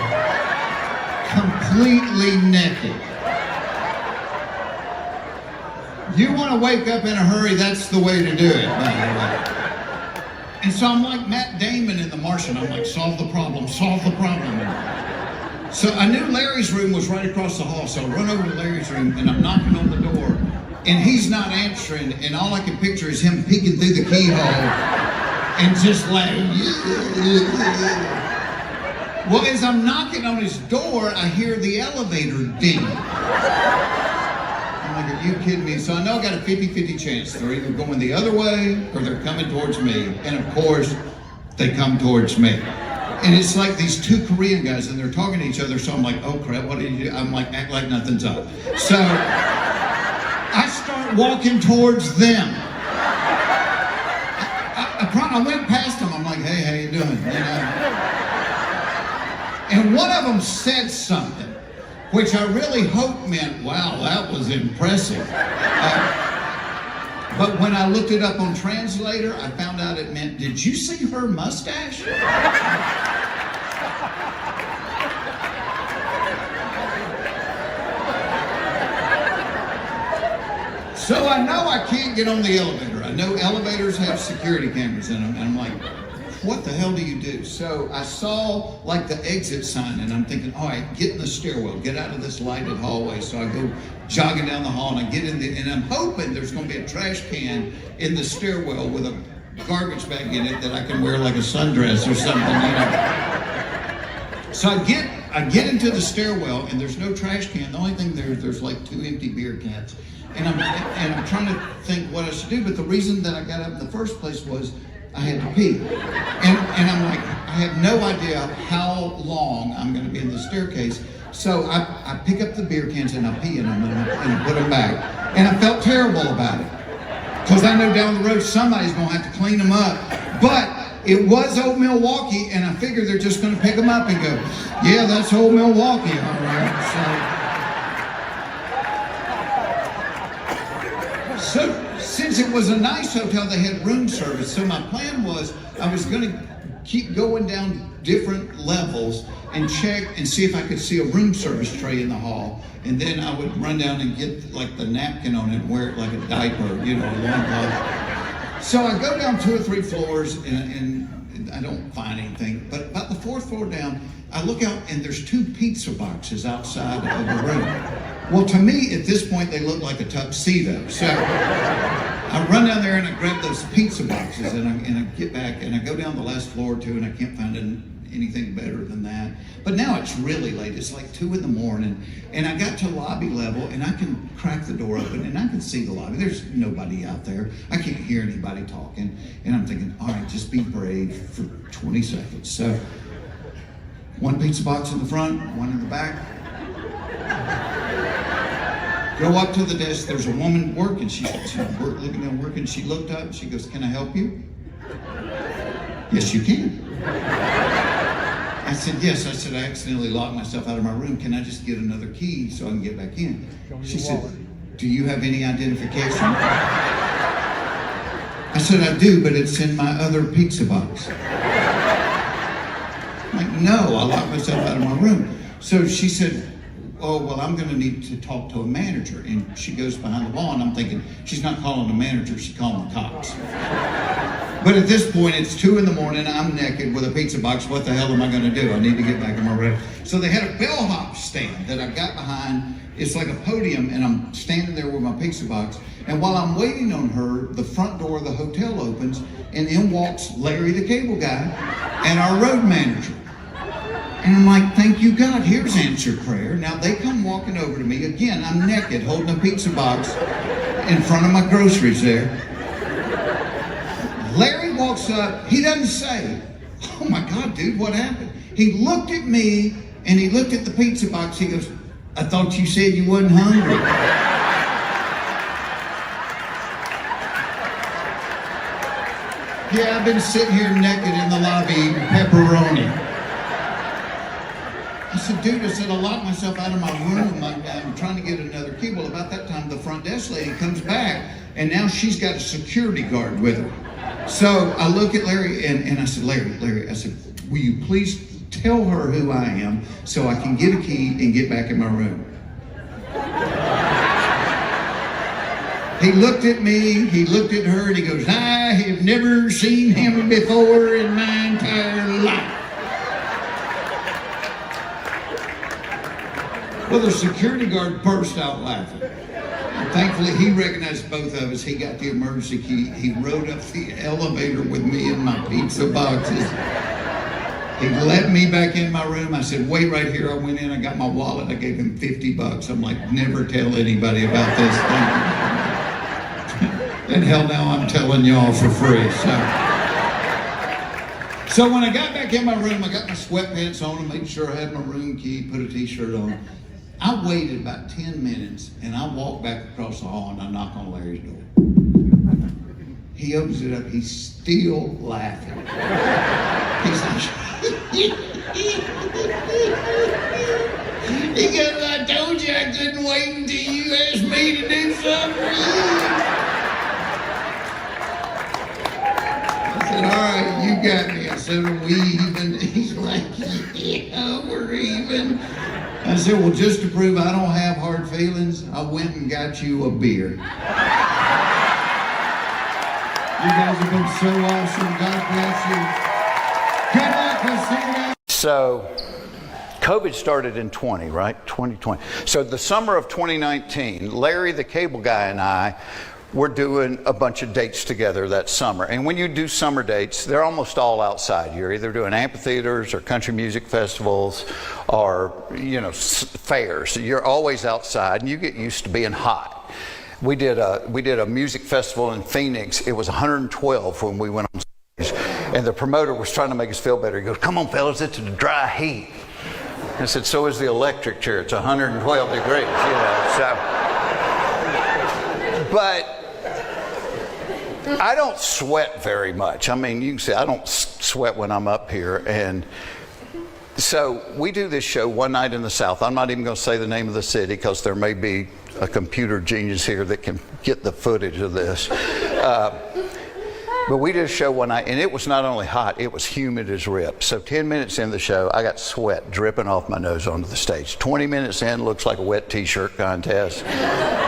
completely naked. You want to wake up in a hurry, that's the way to do it, by the way. And so I'm like Matt Damon in The Martian. I'm like, solve the problem, solve the problem. So I knew Larry's room was right across the hall, so I run over to Larry's room and I'm knocking on the door and he's not answering, and all I can picture is him peeking through the keyhole and just laughing. Well, as I'm knocking on his door, I hear the elevator ding. Like, are you kidding me? So I know I got a 50-50 chance. They're either going the other way or they're coming towards me. And of course, they come towards me. And it's like these 2 Korean guys and they're talking to each other. So I'm like, oh crap, what did you do? I'm like, act like nothing's up. So I start walking towards them. I went past them. I'm like, hey, how you doing? And one of them said something, which I really hope meant, wow, that was impressive. But when I looked it up on Translator, I found out it meant, did you see her mustache? So I know I can't get on the elevator. I know elevators have security cameras in them, and I'm like, what the hell do you do? So I saw like the exit sign and I'm thinking, all right, get in the stairwell, get out of this lighted hallway. So I go jogging down the hall and I get in there and I'm hoping there's going to be a trash can in the stairwell with a garbage bag in it that I can wear like a sundress or something, So I get into the stairwell and there's no trash can. The only thing there's like 2 empty beer cans. And I'm trying to think what I should do, but the reason that I got up in the first place was I had to pee. And I'm like, I have no idea how long I'm going to be in the staircase. So I pick up the beer cans and I pee in them and put them back. And I felt terrible about it. Because I know down the road somebody's going to have to clean them up. But it was Old Milwaukee, and I figured they're just going to pick them up and go, yeah, that's Old Milwaukee, all right. So since it was a nice hotel, they had room service. So my plan was I was going to keep going down different levels and check and see if I could see a room service tray in the hall. And then I would run down and get like the napkin on it and wear it like a diaper, a loincloth. So I go down 2 or 3 floors and I don't find anything. But about the 4th floor down, I look out and there's 2 pizza boxes outside of the room. Well, to me, at this point, they look like a tuxedo. So I run down there and I grab those pizza boxes and I get back and I go down the last floor too, and I can't find anything better than that. But now it's really late. It's like 2 in the morning, and I got to lobby level and I can crack the door open and I can see the lobby. There's nobody out there. I can't hear anybody talking, and I'm thinking, all right, just be brave for 20 seconds. So 1 pizza box in the front, 1 in the back. Go up to the desk, there's a woman working. She's looking at working. She looked up, she goes, can I help you? Yes, you can. I said, yes. I said, I accidentally locked myself out of my room. Can I just get another key so I can get back in? She said, do you have any identification? I said, I do, but it's in my other pizza box. like, no, I locked myself out of my room. So she said, oh, well, I'm going to need to talk to a manager. And she goes behind the wall, and I'm thinking, she's not calling the manager, she's calling the cops. But at this point, it's 2 a.m, I'm naked with a pizza box. What the hell am I going to do? I need to get back in my room. So they had a bellhop stand that I got behind. It's like a podium, and I'm standing there with my pizza box. And while I'm waiting on her, the front door of the hotel opens, and in walks Larry the Cable Guy and our road manager. And I'm like, thank you, God, here's answered prayer. Now they come walking over to me. Again, I'm naked, holding a pizza box in front of my groceries there. Larry walks up, he doesn't say, oh my God, dude, what happened? He looked at me, and he looked at the pizza box, he goes, I thought you said you wasn't hungry. Yeah, I've been sitting here naked in the lobby eating pepperoni. I said, dude, I said, I locked myself out of my room. I'm trying to get another key. Well, about that time, the front desk lady comes back, and now she's got a security guard with her. So I look at Larry, and I said, Larry, I said, will you please tell her who I am so I can get a key and get back in my room? He looked at me, he looked at her, and he goes, I have never seen him before in my entire life. Well, the security guard burst out laughing. And thankfully, he recognized both of us. He got the emergency key. He rode up the elevator with me in my pizza boxes. He let me back in my room. I said, wait right here. I went in, I got my wallet. I gave him $50. I'm like, never tell anybody about this thing. And hell, now I'm telling y'all for free. So when I got back in my room, I got my sweatpants on and made sure I had my room key, put a t-shirt on. I waited about 10 minutes, and I walked back across the hall, and I knocked on Larry's door. He opens it up. He's still laughing. He's like, he goes, I told you I couldn't wait until you asked me to do something for you. I said, all right, you got me. I said, are we even? He's like, yeah, we're even. I said, well, just to prove I don't have hard feelings, I went and got you a beer. You guys have been so awesome. God bless you. Good luck. We'll see you guys.
So, COVID started in 2020. So the summer of 2019, Larry the Cable Guy and I were doing a bunch of dates together that summer. And when you do summer dates, they're almost all outside. You're either doing amphitheaters or country music festivals or, fairs. You're always outside, and you get used to being hot. We did a music festival in Phoenix. It was 112 when we went on stage. And the promoter was trying to make us feel better. He goes, come on, fellas, it's a dry heat. I said, so is the electric chair. It's 112 degrees, But I don't sweat very much. I mean, you can see I don't sweat when I'm up here. And so we do this show one night in the South. I'm not even going to say the name of the city because there may be a computer genius here that can get the footage of this. But we did a show one night, and it was not only hot, it was humid as rip. So 10 minutes in the show, I got sweat dripping off my nose onto the stage. 20 minutes in, looks like a wet t-shirt contest.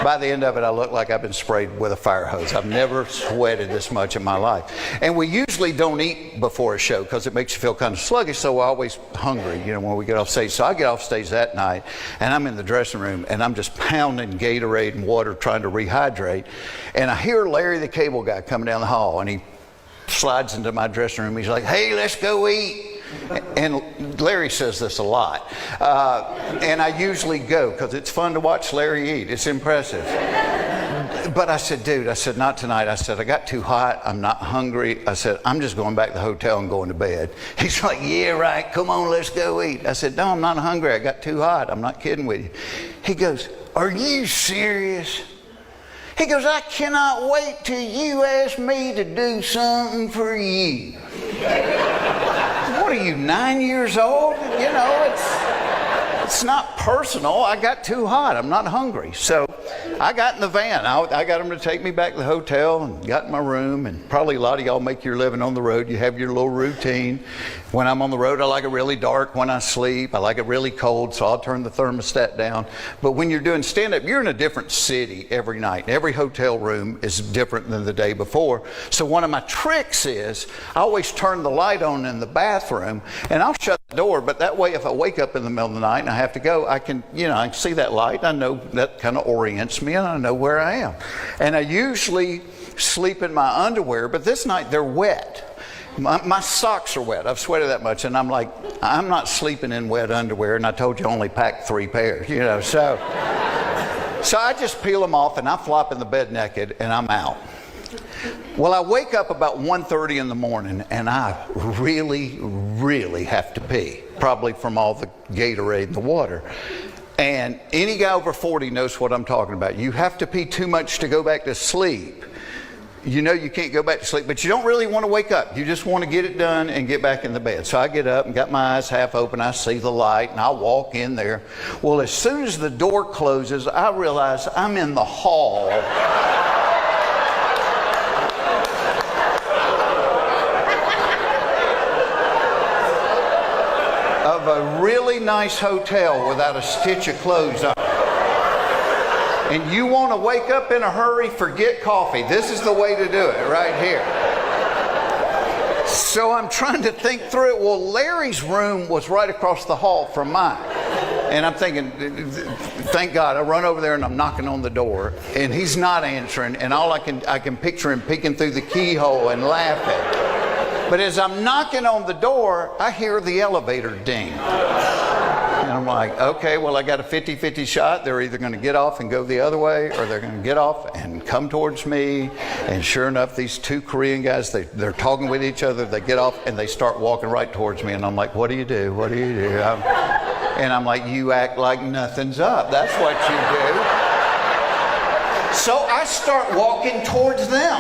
By the end of it, I look like I've been sprayed with a fire hose. I've never sweated this much in my life. And we usually don't eat before a show because it makes you feel kind of sluggish, so we're always hungry, when we get off stage. So I get off stage that night, and I'm in the dressing room, and I'm just pounding Gatorade and water trying to rehydrate. And I hear Larry the Cable Guy coming down the hall, and he slides into my dressing room. He's like, hey, let's go eat. And Larry says this a lot. And I usually go because it's fun to watch Larry eat. It's impressive. But I said, dude, not tonight. I said, I got too hot. I'm not hungry. I said, I'm just going back to the hotel and going to bed. He's like, yeah, right. Come on, let's go eat. I said, no, I'm not hungry. I got too hot. I'm not kidding with you. He goes, are you serious? He goes, I cannot wait till you ask me to do something for you. What are you, 9 years old? it's not personal. I got too hot. I'm not hungry. So I got in the van. I got them to take me back to the hotel and got in my room. And probably a lot of y'all make your living on the road. You have your little routine. When I'm on the road, I like it really dark when I sleep. I like it really cold, so I'll turn the thermostat down. But when you're doing stand-up, you're in a different city every night. Every hotel room is different than the day before. So one of my tricks is I always turn the light on in the bathroom, and I'll shut the door. But that way, if I wake up in the middle of the night and I have to go, I can see that light. I know that kind of orients me, and I know where I am. And I usually sleep in my underwear, but this night they're wet. My socks are wet. I've sweated that much, and I'm like, I'm not sleeping in wet underwear, and I told you I only packed 3 pairs, so I just peel them off, and I flop in the bed naked, and I'm out. Well, I wake up about 1:30 in the morning, and I really, really have to pee, probably from all the Gatorade and the water. And any guy over 40 knows what I'm talking about. You have to pee too much to go back to sleep. You know you can't go back to sleep, but you don't really want to wake up. You just want to get it done and get back in the bed. So I get up and got my eyes half open. I see the light, and I walk in there. Well, as soon as the door closes, I realize I'm in the hall of a really nice hotel without a stitch of clothes on. And you want to wake up in a hurry, forget coffee. This is the way to do it, right here. So I'm trying to think through it. Well, Larry's room was right across the hall from mine. And I'm thinking, thank God, I run over there and I'm knocking on the door, and he's not answering, and I can picture him peeking through the keyhole and laughing. But as I'm knocking on the door, I hear the elevator ding. And I'm like, okay, well, I got a 50-50 shot. They're either going to get off and go the other way, or they're going to get off and come towards me. And sure enough, these 2 Korean guys, they're talking with each other. They get off and they start walking right towards me. And I'm like, what do you do? What do you do? And I'm like, you act like nothing's up. That's what you do. So I start walking towards them.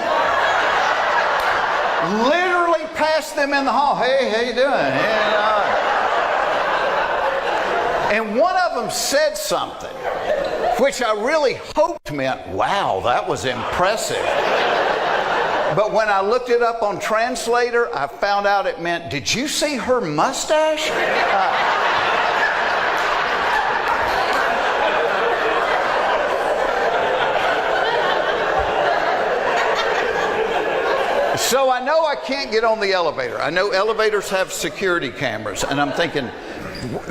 Literally past them in the hall. Hey, how you doing? And one of them said something, which I really hoped meant, wow, that was impressive. But when I looked it up on Translator, I found out it meant, did you see her mustache? So I know I can't get on the elevator. I know elevators have security cameras, and I'm thinking,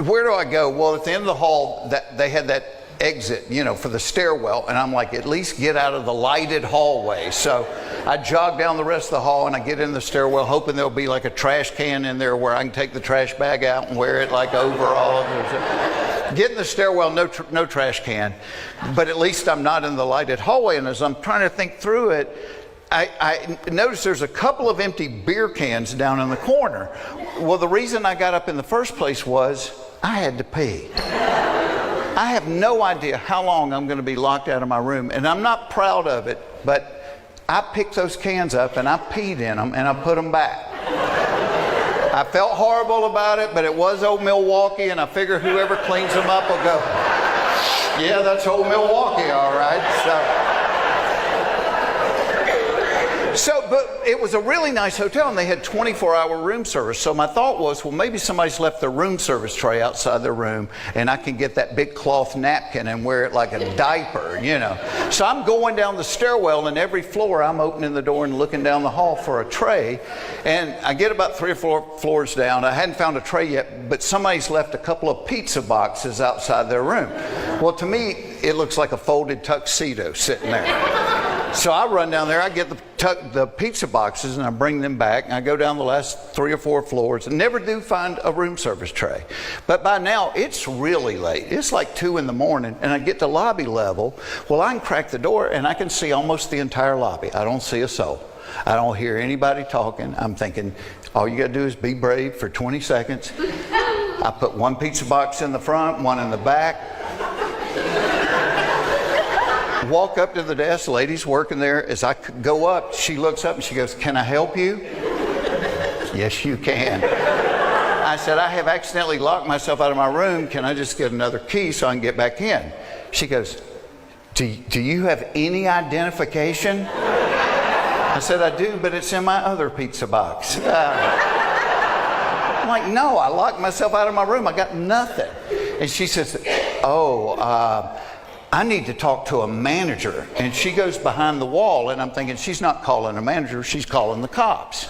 where do I go? Well, at the end of the hall, they had that exit, for the stairwell, and I'm like, at least get out of the lighted hallway. So I jog down the rest of the hall, and I get in the stairwell, hoping there'll be like a trash can in there where I can take the trash bag out and wear it like over all of it. Get in the stairwell, no trash can, but at least I'm not in the lighted hallway. And as I'm trying to think through it, I noticed there's a couple of empty beer cans down in the corner. Well, the reason I got up in the first place was I had to pee. I have no idea how long I'm going to be locked out of my room, and I'm not proud of it, but I picked those cans up and I peed in them and I put them back. I felt horrible about it, but it was old Milwaukee, and I figure whoever cleans them up will go, yeah, that's old Milwaukee, all right. But it was a really nice hotel, and they had 24-hour room service. So my thought was, well, maybe somebody's left their room service tray outside their room, and I can get that big cloth napkin and wear it like a diaper, So I'm going down the stairwell, and every floor I'm opening the door and looking down the hall for a tray. And I get about 3 or 4 floors down. I hadn't found a tray yet, but somebody's left a couple of pizza boxes outside their room. Well, to me, it looks like a folded tuxedo sitting there. So I run down there, I get the pizza boxes, and I bring them back, and I go down the last 3 or 4 floors and never do find a room service tray. But by now, it's really late. It's like 2 in the morning, and I get to lobby level. Well, I can crack the door, and I can see almost the entire lobby. I don't see a soul. I don't hear anybody talking. I'm thinking, all you got to do is be brave for 20 seconds. I put 1 pizza box in the front, 1 in the back. Walk up to the desk, the lady's working there. As I go up, she looks up and she goes, can I help you? Yes, you can. I said, I have accidentally locked myself out of my room. Can I just get another key so I can get back in? She goes, do you have any identification? I said, I do, but it's in my other pizza box. I'm like, no, I locked myself out of my room. I got nothing. And she says, I need to talk to a manager. And she goes behind the wall, and I'm thinking, she's not calling a manager, she's calling the cops.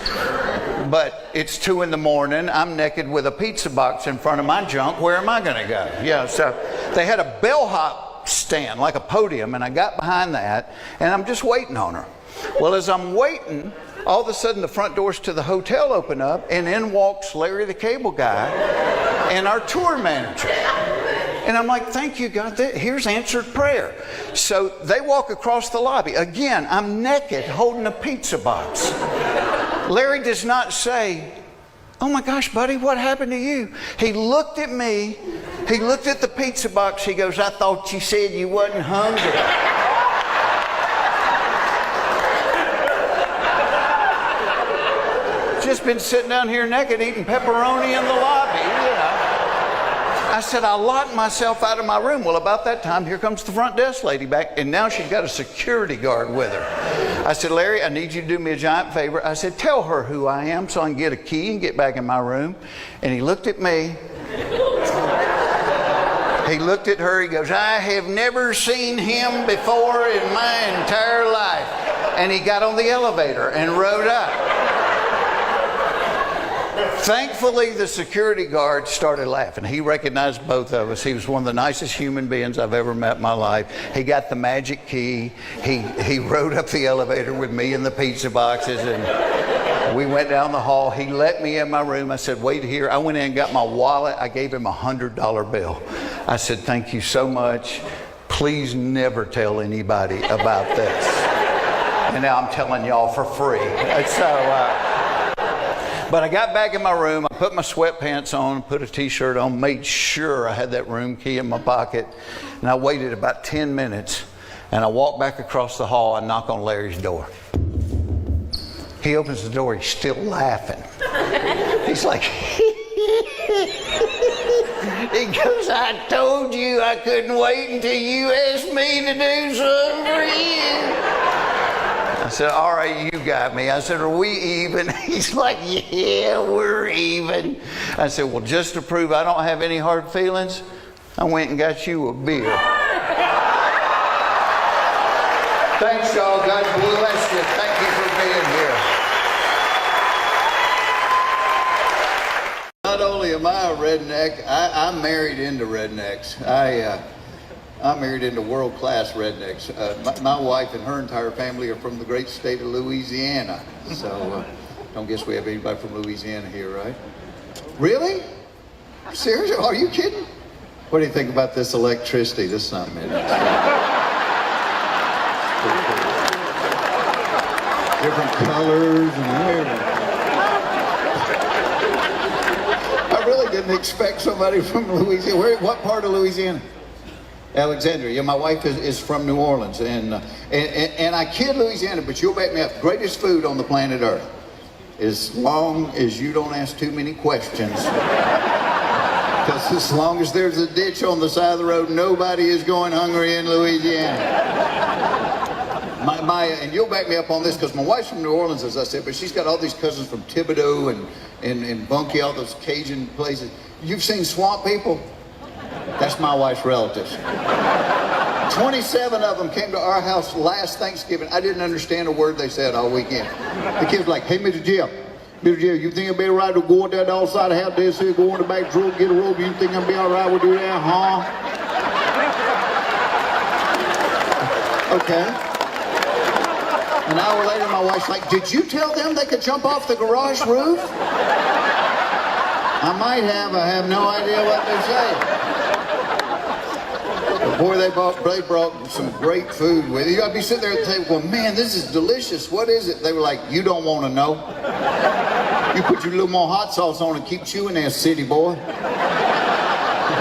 But it's 2 a.m, I'm naked with a pizza box in front of my junk, where am I gonna go? Yeah, so they had a bellhop stand, like a podium, and I got behind that, and I'm just waiting on her. Well, as I'm waiting, all of a sudden the front doors to the hotel open up, and in walks Larry the Cable Guy and our tour manager. And I'm like, thank you, God, here's answered prayer. So they walk across the lobby. Again, I'm naked holding a pizza box. Larry does not say, oh my gosh, buddy, what happened to you? He looked at me, he looked at the pizza box, he goes, I thought you said you wasn't hungry. Just been sitting down here naked eating pepperoni in the lobby, you know. I said, I locked myself out of my room. Well, about that time, here comes the front desk lady back, and now she's got a security guard with her. I said, Larry, I need you to do me a giant favor. I said, tell her who I am so I can get a key and get back in my room. And he looked at me. He looked at her. He goes, I have never seen him before in my entire life. And he got on the elevator and rode up. Thankfully, the security guard started laughing. He recognized both of us. He was one of the nicest human beings I've ever met in my life. He got the magic key. He rode up the elevator with me in the pizza boxes, and we went down the hall. He let me in my room. I said, wait here. I went in and got my wallet. I gave him a $100 bill. I said, thank you so much. Please never tell anybody about this. And now I'm telling y'all for free. But I got back in my room, I put my sweatpants on, put a t-shirt on, made sure I had that room key in my pocket, and I waited about 10 minutes, and I walked back across the hall and knock on Larry's door. He opens the door, he's still laughing. He's like, he goes, I told you I couldn't wait until you asked me to do something for you. I said, all right, you got me. I said, are we even? He's like, yeah, we're even. I said, well, just to prove I don't have any hard feelings, I went and got you a beer. Thanks, y'all. God bless you. Thank you for being here. Not only am I a redneck, I'm married into rednecks. I'm married into world-class rednecks. My wife and her entire family are from the great state of Louisiana. So don't guess we have anybody from Louisiana here, right? Really? Seriously? Are you kidding? What do you think about this electricity? This is not me. Different colors and everything. I really didn't expect somebody from Louisiana. What part of Louisiana? Alexandria. Yeah, my wife is from New Orleans, and I kid Louisiana, but you'll back me up. Greatest food on the planet Earth, as long as you don't ask too many questions. Because as long as there's a ditch on the side of the road, nobody is going hungry in Louisiana. And you'll back me up on this, because my wife's from New Orleans, as I said, but she's got all these cousins from Thibodeau and Bunkie, all those Cajun places. You've seen swamp people? That's my wife's relatives. 27 of them came to our house last Thanksgiving. I didn't understand a word they said all weekend. The kids were like, hey, Mr. Jim, you think I'd be all right to go out there outside the house this here, go in the back drawer, get a robe? You think I'd be all right with doing that, huh? Okay. An hour later, my wife's like, did you tell them they could jump off the garage roof? I might have. I have no idea what they're saying. But boy, they brought some great food with you. I'd be sitting there at the table going, man, this is delicious. What is it? They were like, you don't want to know. You put your little more hot sauce on and keep chewing there, city boy.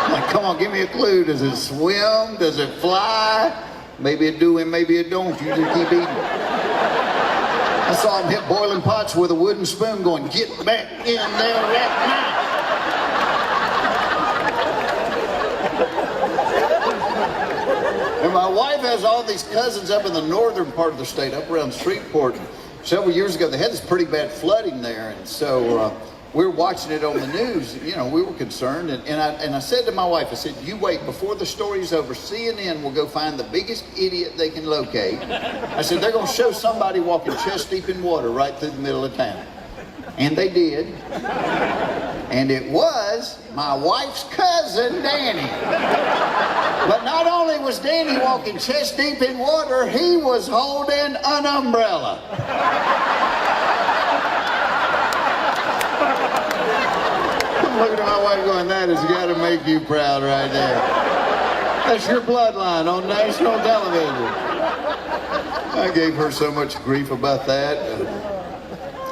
Like, come on, give me a clue. Does it swim? Does it fly? Maybe it do and maybe it don't. You just keep eating. I saw him hit boiling pots with a wooden spoon going, get back in there right now. wife has all these cousins up in the northern part of the state, up around Shreveport. Several years ago, they had this pretty bad flooding there, and so we were watching it on the news. You know, we were concerned, and I said to my wife, I said, you wait, before the story's over, CNN will go find the biggest idiot they can locate. I said, they're going to show somebody walking chest deep in water right through the middle of town. And they did. And it was my wife's cousin, Danny. But not only was Danny walking chest deep in water, he was holding an umbrella. I'm looking at my wife going, that has got to make you proud right there. That's your bloodline on national television. I gave her so much grief about that.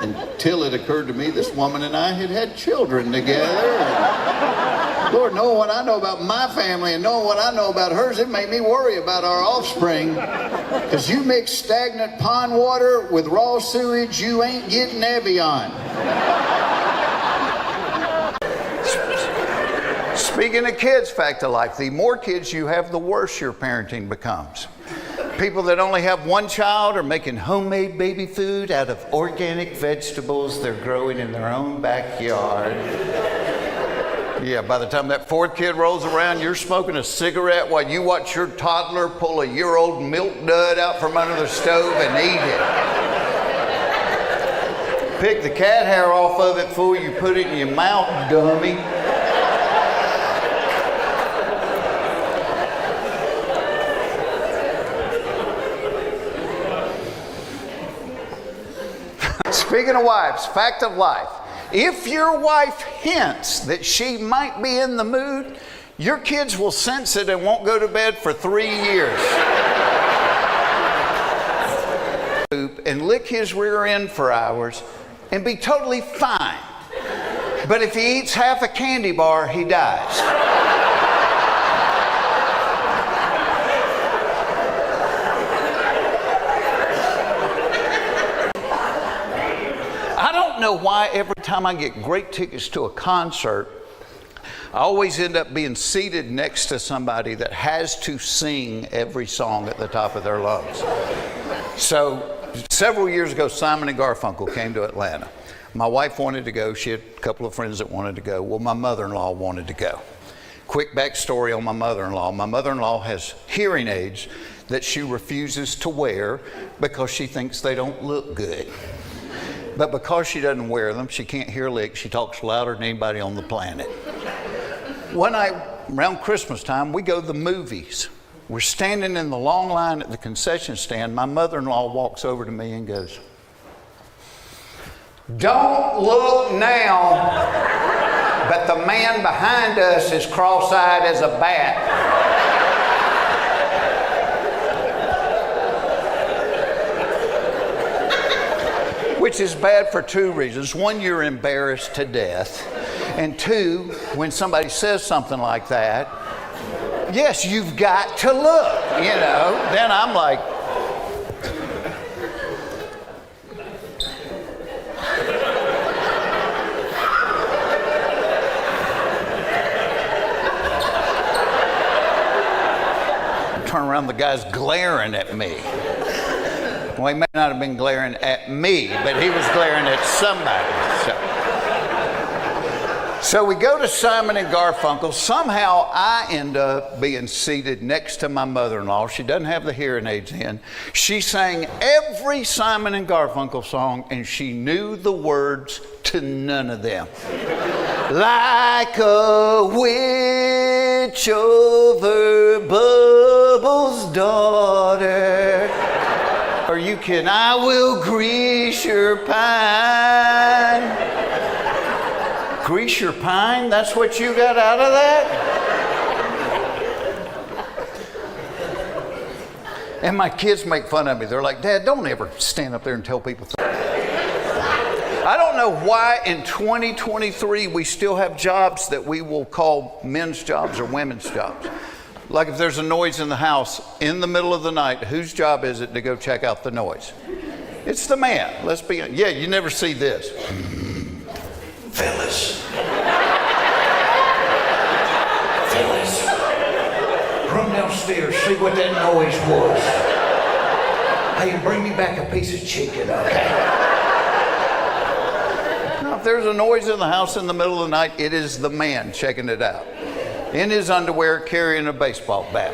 Until it occurred to me, this woman and I had had children together. And Lord, knowing what I know about my family and knowing what I know about hers, it made me worry about our offspring. Because you mix stagnant pond water with raw sewage, you ain't getting Evian. Speaking of kids, fact of life, the more kids you have, the worse your parenting becomes. People that only have one child are making homemade baby food out of organic vegetables they're growing in their own backyard. Yeah, by the time that fourth kid rolls around, you're smoking a cigarette while you watch your toddler pull a year-old milk dud out from under the stove and eat it. Pick the cat hair off of it, fool, you put it in your mouth, dummy. Speaking of wives, fact of life, if your wife hints that she might be in the mood, your kids will sense it and won't go to bed for 3 years. And lick his rear end for hours and be totally fine. But if he eats half a candy bar, he dies. I don't know why every time I get great tickets to a concert, I always end up being seated next to somebody that has to sing every song at the top of their lungs. So several years ago, Simon and Garfunkel came to Atlanta. My wife wanted to go. She had a couple of friends that wanted to go. Well, my mother-in-law wanted to go. Quick backstory on my mother-in-law. My mother-in-law has hearing aids that she refuses to wear because she thinks they don't look good. But because she doesn't wear them, she can't hear a lick. She talks louder than anybody on the planet. One night, around Christmas time, we go to the movies. We're standing in the long line at the concession stand. My mother-in-law walks over to me and goes, "Don't look now, but the man behind us is cross-eyed as a bat." Which is bad for two reasons. One, you're embarrassed to death. And two, when somebody says something like that, yes, you've got to look, you know. Then I'm like, turn around, the guy's glaring at me. Well, he may not have been glaring at me, but he was glaring at somebody. So we go to Simon and Garfunkel. Somehow I end up being seated next to my mother-in-law. She doesn't have the hearing aids in. She sang every Simon and Garfunkel song, and she knew the words to none of them. Like a witch over Bubbles' daughter. Are you kidding? I will grease your pine. Grease your pine? That's what you got out of that? And my kids make fun of me. They're like, "Dad, don't ever stand up there and tell people things." I don't know why in 2023 we still have jobs that we will call men's jobs or women's jobs. Like if there's a noise in the house in the middle of the night, whose job is it to go check out the noise? It's the man. Let's be honest. Yeah, you never see this. Phyllis, run downstairs
downstairs, see what that noise was. Hey, bring me back a piece of chicken, okay?
Now, if there's a noise in the house in the middle of the night, it is the man checking it out. In his underwear, carrying a baseball bat.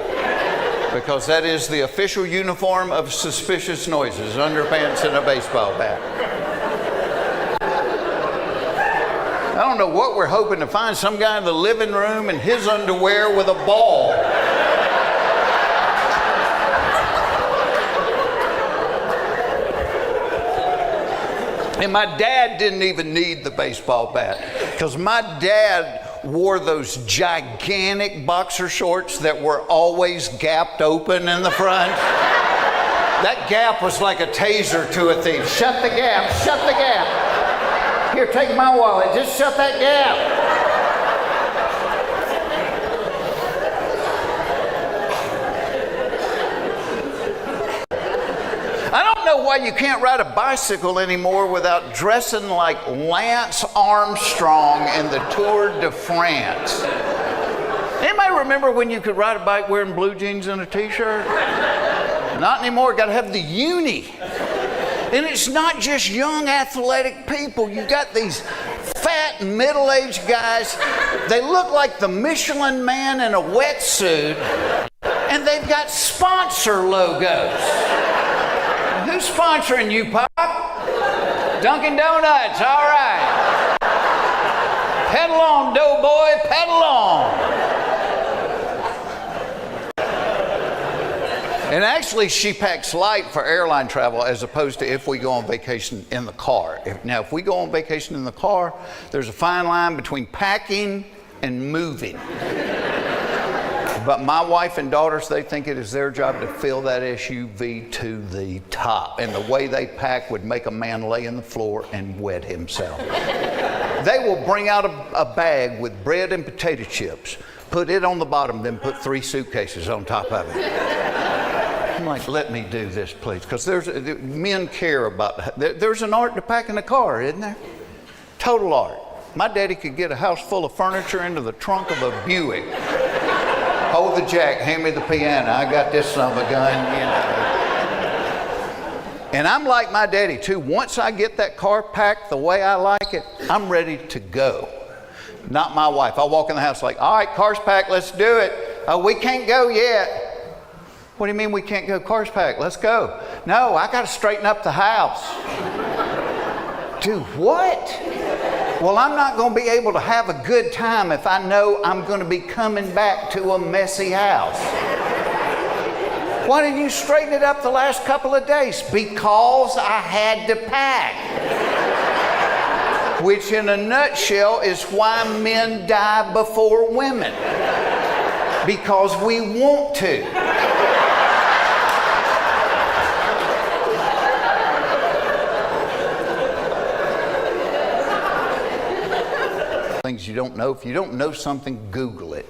Because that is the official uniform of suspicious noises, underpants and a baseball bat. I don't know what we're hoping to find, some guy in the living room in his underwear with a ball. And my dad didn't even need the baseball bat, because my dad wore those gigantic boxer shorts that were always gapped open in the front. That gap was like a taser to a thief. Shut the gap, shut the gap. Here, take my wallet, just shut that gap. I don't know why you can't ride a bicycle anymore without dressing like Lance Armstrong in the Tour de France. Anybody remember when you could ride a bike wearing blue jeans and a t-shirt? Not anymore, got to have the uni. And it's not just young athletic people. You got these fat middle-aged guys. They look like the Michelin Man in a wetsuit, and they've got sponsor logos. Who's sponsoring you, Pop? Dunkin' Donuts, all right. Pedal on, doughboy, pedal on. And actually, she packs light for airline travel as opposed to if we go on vacation in the car. If we go on vacation in the car, there's a fine line between packing and moving. But my wife and daughters, they think it is their job to fill that SUV to the top. And the way they pack would make a man lay on the floor and wet himself. They will bring out a bag with bread and potato chips, put it on the bottom, then put 3 suitcases on top of it. I'm like, let me do this, please. Because men care about, there's an art to packing a car, isn't there? Total art. My daddy could get a house full of furniture into the trunk of a Buick. Hold the jack, hand me the piano. I got this son of a gun, you know. And I'm like my daddy too. Once I get that car packed the way I like it, I'm ready to go. Not my wife. I walk in the house like, all right, car's packed, let's do it. Oh, we can't go yet. What do you mean we can't go? Car's packed, let's go. No, I got to straighten up the house. Do what? Well, I'm not going to be able to have a good time if I know I'm going to be coming back to a messy house. Why didn't you straighten it up the last couple of days? Because I had to pack. Which in a nutshell is why men die before women. Because we want to. Things you don't know. If you don't know something, Google it.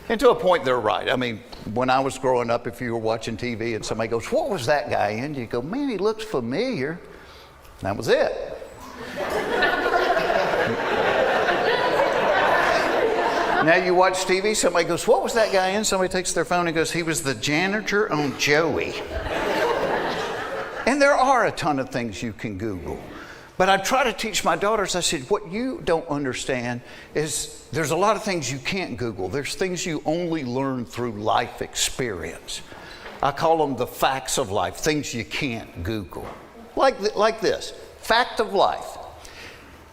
And to a point, they're right. I mean, when I was growing up, if you were watching TV and somebody goes, what was that guy in? You go, man, he looks familiar. That was it. Now you watch TV, somebody goes, what was that guy in? Somebody takes their phone and goes, he was the janitor on Joey. And there are a ton of things you can Google. But I try to teach my daughters, I said, what you don't understand is there's a lot of things you can't Google. There's things you only learn through life experience. I call them the facts of life, things you can't Google. Like this, fact of life.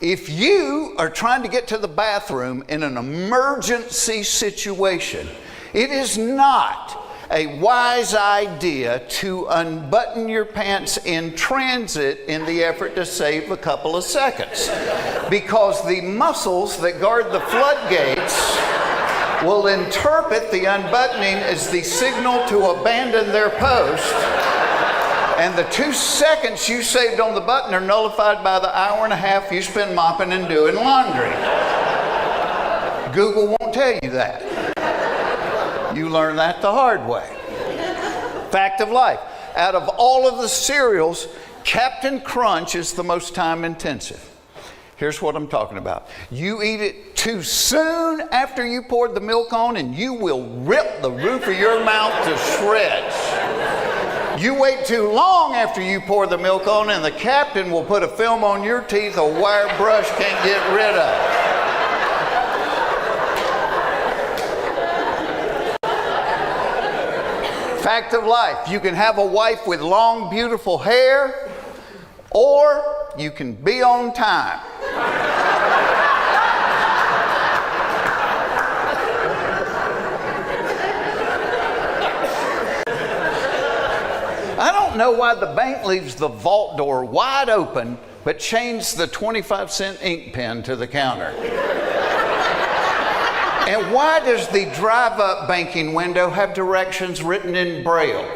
If you are trying to get to the bathroom in an emergency situation, it is not a wise idea to unbutton your pants in transit in the effort to save a couple of seconds. Because the muscles that guard the floodgates will interpret the unbuttoning as the signal to abandon their post. And the 2 seconds you saved on the button are nullified by the hour and a half you spend mopping and doing laundry. Google won't tell you that. You learn that the hard way. Fact of life. Out of all of the cereals, Captain Crunch is the most time intensive. Here's what I'm talking about. You eat it too soon after you poured the milk on, and you will rip the roof of your mouth to shreds. You wait too long after you pour the milk on, and the captain will put a film on your teeth a wire brush can't get rid of. Fact of life, you can have a wife with long, beautiful hair, or you can be on time. I don't know why the bank leaves the vault door wide open, but chains the 25-cent ink pen to the counter. And why does the drive-up banking window have directions written in Braille?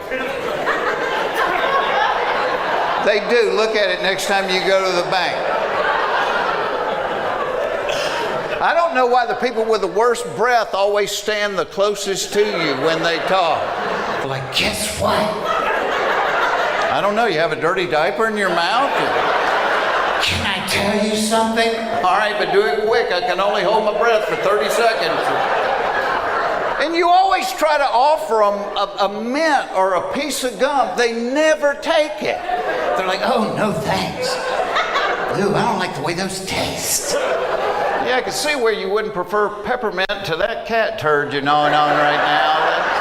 They do. Look at it next time you go to the bank. I don't know why the people with the worst breath always stand the closest to you when they talk. They're like, guess what? I don't know. You have a dirty diaper in your mouth? Can I tell you something? All right, but do it quick. I can only hold my breath for 30 seconds. And you always try to offer them a mint or a piece of gum. They never take it. They're like, oh, no thanks. Ooh, I don't like the way those taste. Yeah, I can see where you wouldn't prefer peppermint to that cat turd you're gnawing on right now.